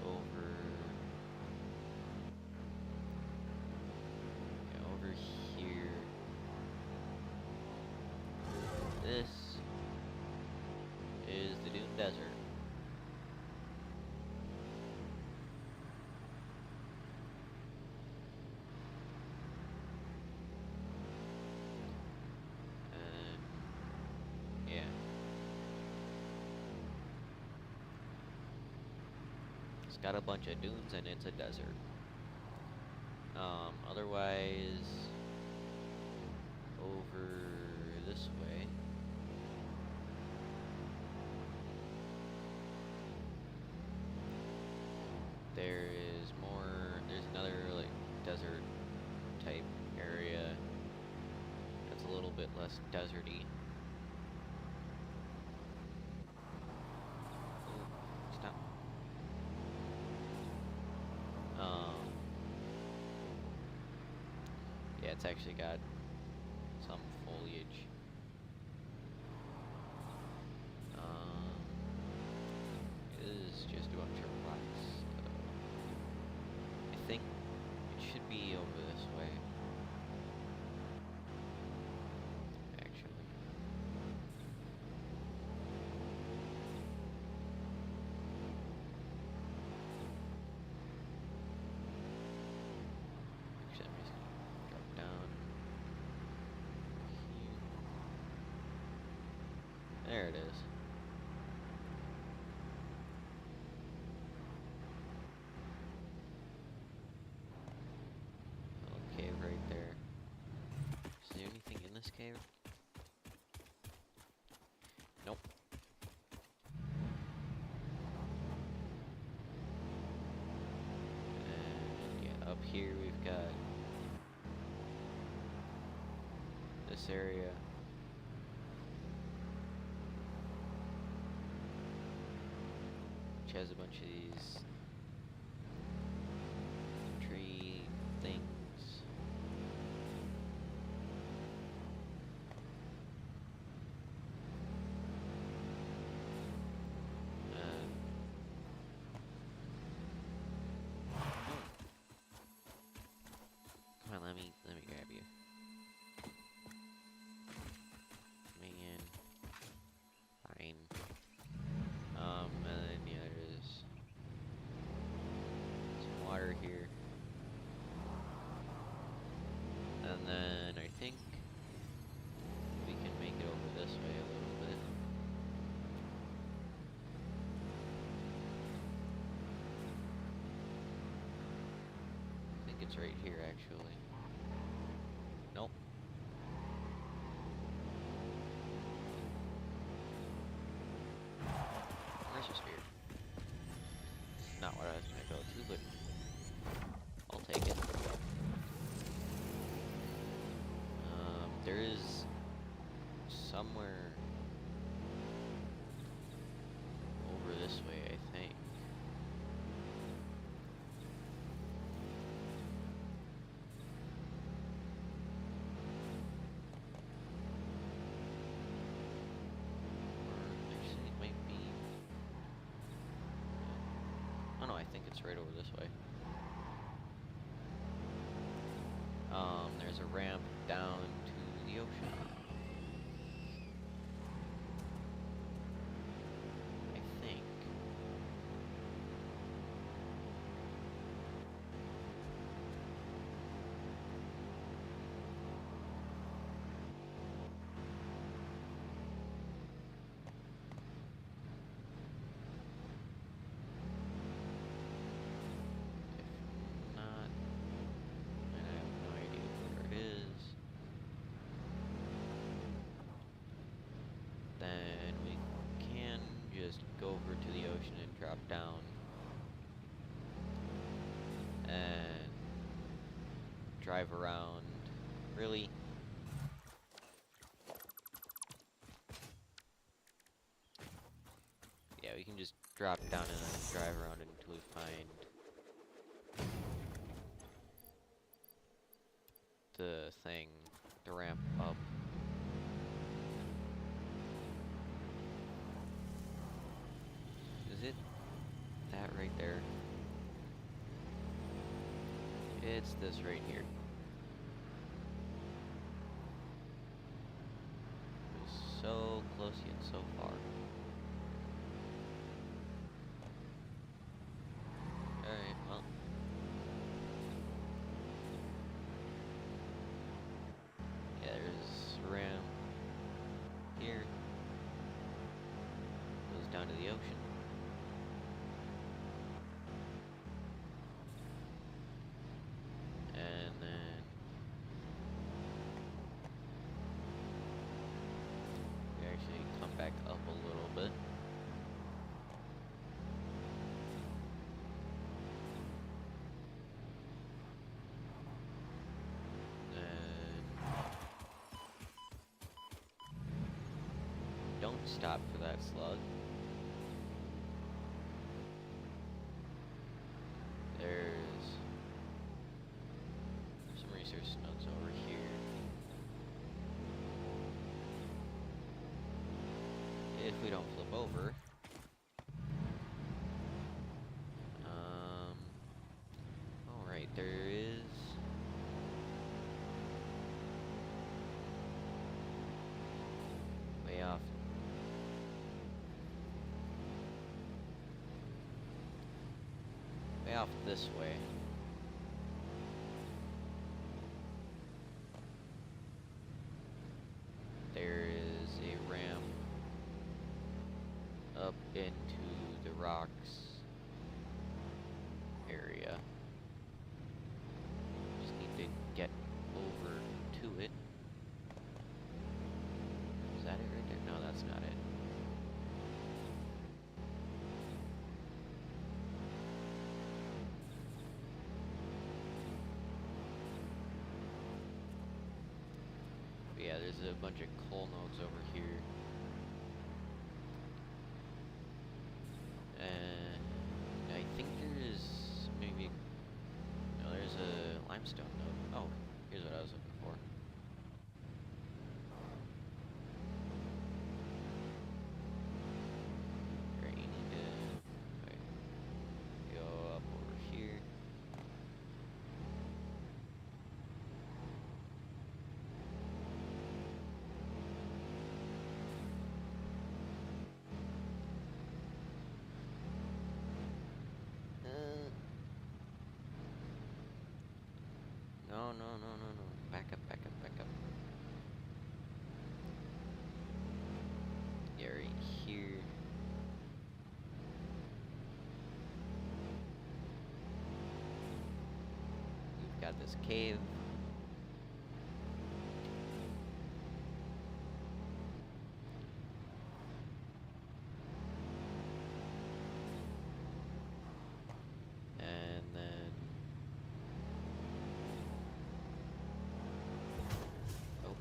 [SPEAKER 1] over, yeah, over here. This is the Dune Desert. And yeah. It's got a bunch of dunes and it's a desert. Otherwise, over this way, there's another like desert type area that's a little bit less deserty. Ooh, stop. Yeah, it's actually got some foliage. It is just a bunch of rocks. I think it should be over this way. Actually. Actually, I'm just gonna drop down here. There it is. Little cave right there. Is there anything in this cave? Nope. And yeah, up here we've got this area. Which has a bunch of these tree things. Come on, let me grab you. Man. Fine. And then yeah, there's some water here. And then I think we can make it over this way a little bit. I think it's right here actually. Nope. Pressure sphere. Not what I was gonna go to, but I'll take it. There is somewhere over this way, I think. Or actually, it might be. Oh no, I think it's right over this way. There's a ramp down to the ocean. I think. drop down, and drive around. Really? Yeah, we can just drop down and then drive around until we find the thing, the ramp up. Is it that right there? It's this right here. We're so close yet so far. Alright, well. Yeah, there's a ramp here. Goes down to the ocean. And then we actually come back up a little bit. And don't stop for that slug. There's some research notes over here. If we don't flip over. Alright, there is way off. Way off this way. There is a ramp up into the rocks area. Just need to get over to it. Is that it right there? No, that's not it. But yeah, there's a bunch of coal nodes over here. And I think there is maybe... No, there's a limestone node. Oh, here's what I was looking for. Right, you need to... Wait, go up over here. No, no, no, no, no. Back up, back up, back up. Yeah, right here. We've got this cave. And then... Oh.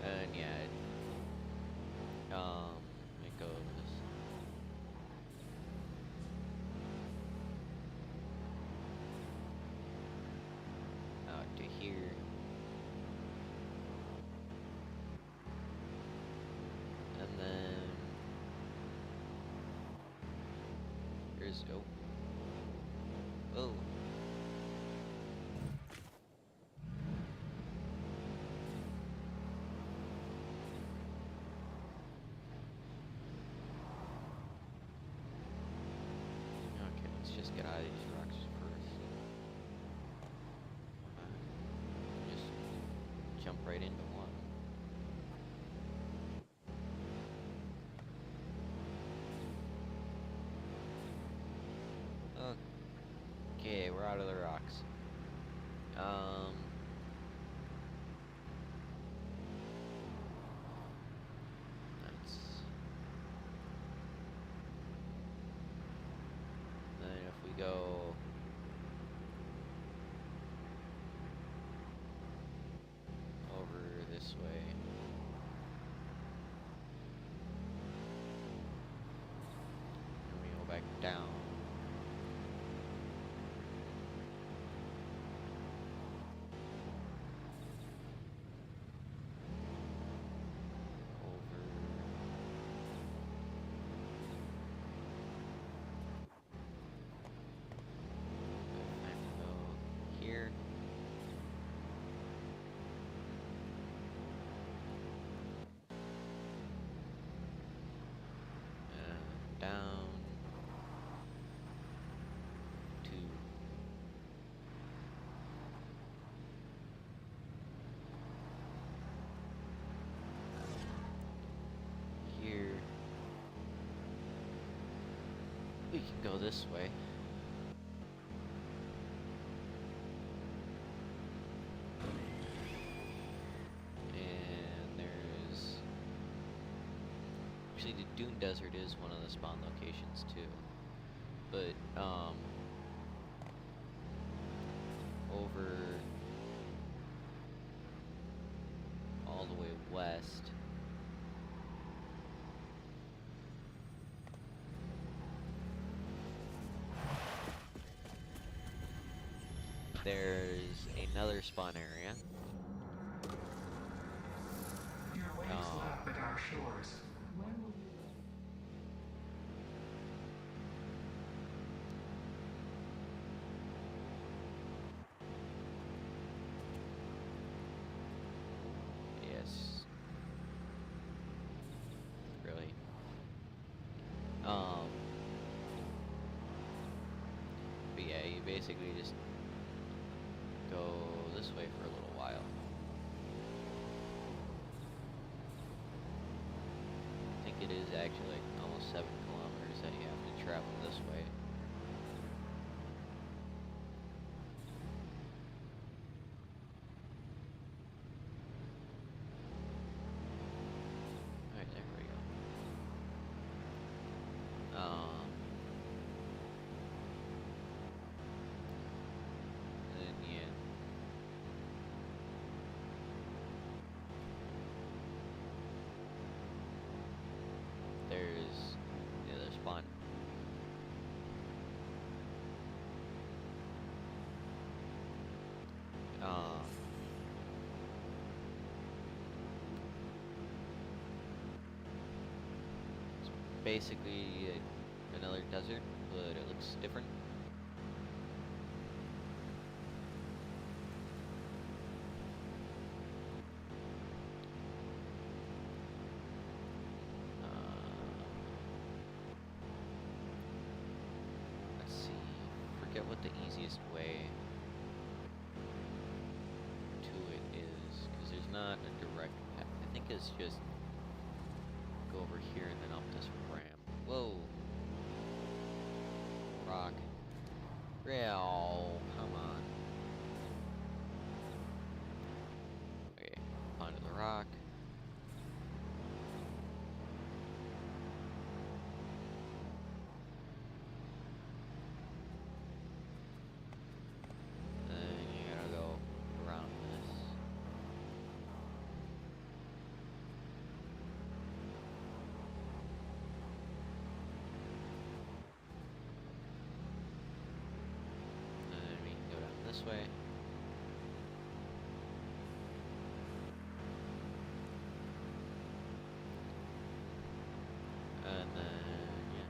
[SPEAKER 1] And yeah, it goes out to here. And then here's oh. Okay, let's just get out of these rocks first. Just jump right into one. Okay, we're out of the rocks. Let's go over this way. And we go back down. Over. Time to go here. Down to here. We can go this way. And there's actually the Dune Desert is one of the spawn locations too. But over all the way west. There's another spawn area.
[SPEAKER 2] Your waves lap at our shores. When will you
[SPEAKER 1] Yes. Really. But yeah, you basically just go this way for a little while. I think it is actually like almost 7 kilometers that you have to travel this way. Alright, there we go. And then yeah. There's the other spawn. It's basically another desert, but it looks different. Let's see. Forget what the easiest way to it is, because there's not a direct path. I think it's just go over here and then up this ramp. Whoa! Rock. Rail. Come on. Okay. Onto the rock. Then you gotta go around this. And then we can go down this way. And then, yeah.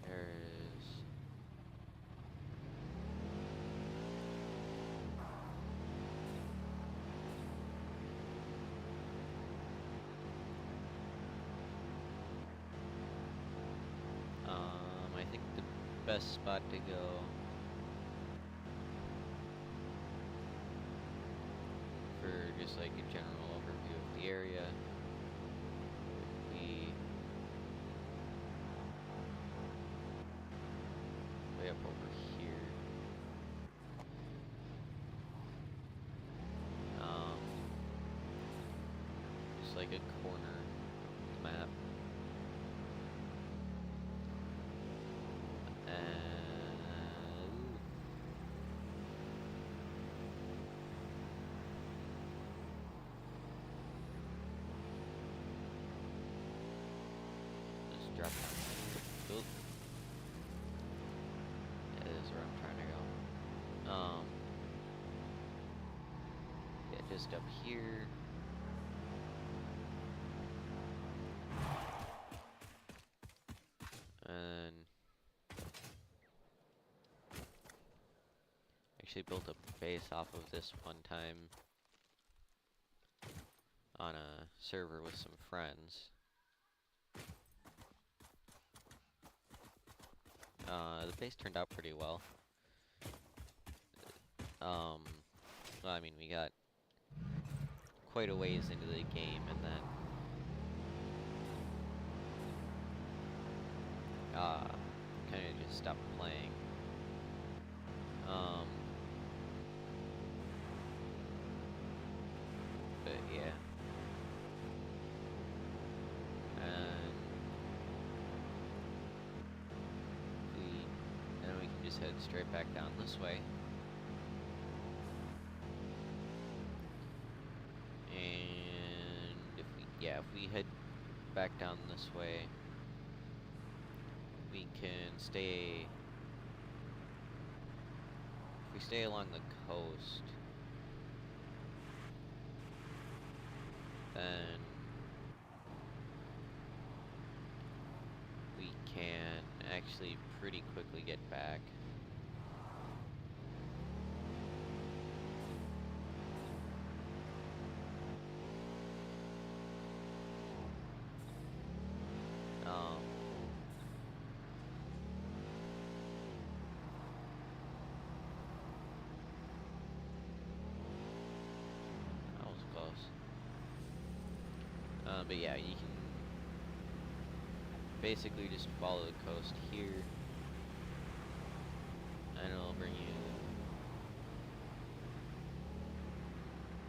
[SPEAKER 1] There's... I think the best spot to go for just like a general overview of the area would be way up over here. Just like a corner of the map. drop down. Oop. That is where I'm trying to go. Yeah, just up here. And actually built a base off of this one time on a server with some friends. The base turned out pretty well. Well, I mean, we got quite a ways into the game, and then kind of just stopped playing. But yeah, and then we can just head straight back down this way. And if we head back down this way, we can stay. If we stay along the coast, then we can actually pretty quickly get back. That was close. But yeah, you can basically just follow the coast here, and it'll bring you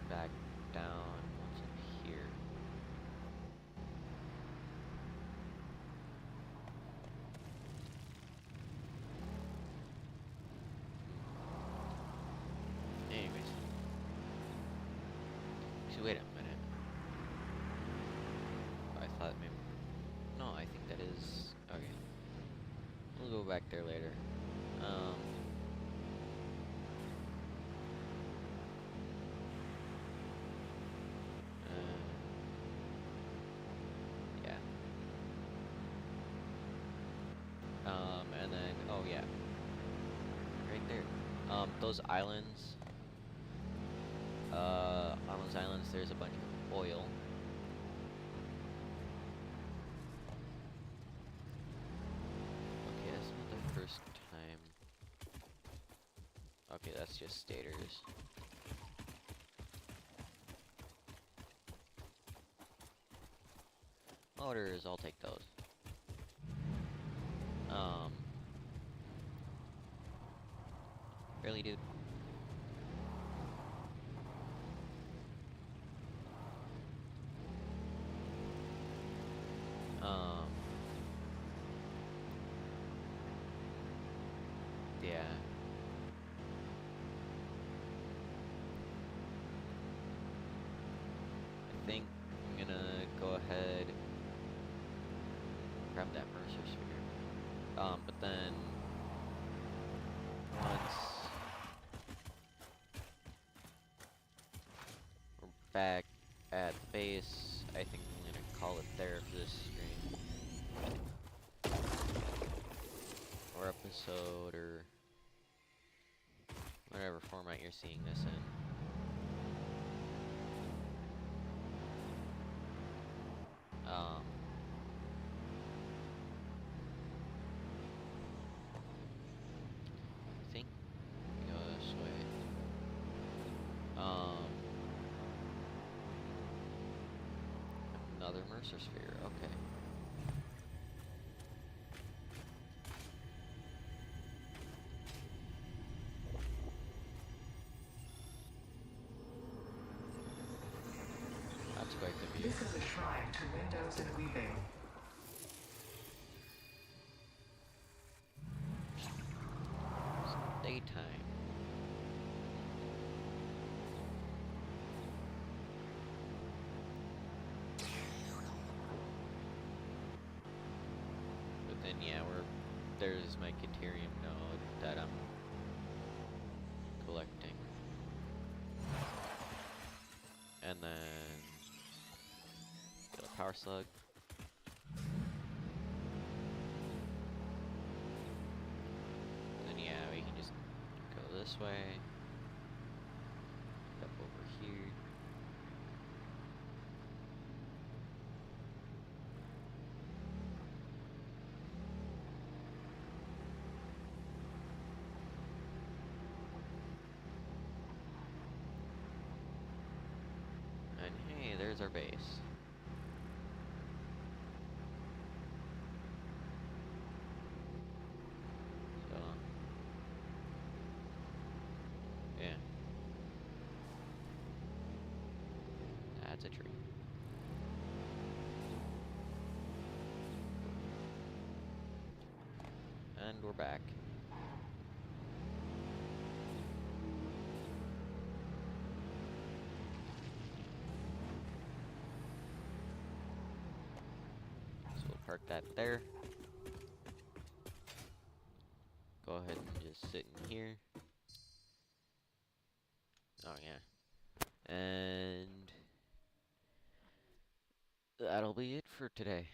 [SPEAKER 1] back down once up here. Anyways, so wait a minute. I thought maybe. No, I think that is okay. We'll go back there later. Um. Yeah. And then, oh yeah, right there. Those islands. On those islands, there's a bunch of oil. Okay, that's not the first time. Okay, that's just stators. Motors, I'll take those. Really, dude? Yeah. I think I'm gonna go ahead grab that Mercer sphere. But then once we're back at base, I think I'm gonna call it there for this stream or episode or whatever format you're seeing this in. I think we go this way. Another Mercer sphere. Okay. That's quite the view.
[SPEAKER 2] This is a shrine to windows and weaving.
[SPEAKER 1] It's daytime. And yeah, there's my Caterium node that I'm collecting. And then kill a power slug. And then yeah, we can just go this way. Up over here. And hey, there's our base. So, yeah, that's a tree. And we're back. So we'll park that there. Go ahead and just sit in here. Oh yeah. And that'll be it for today.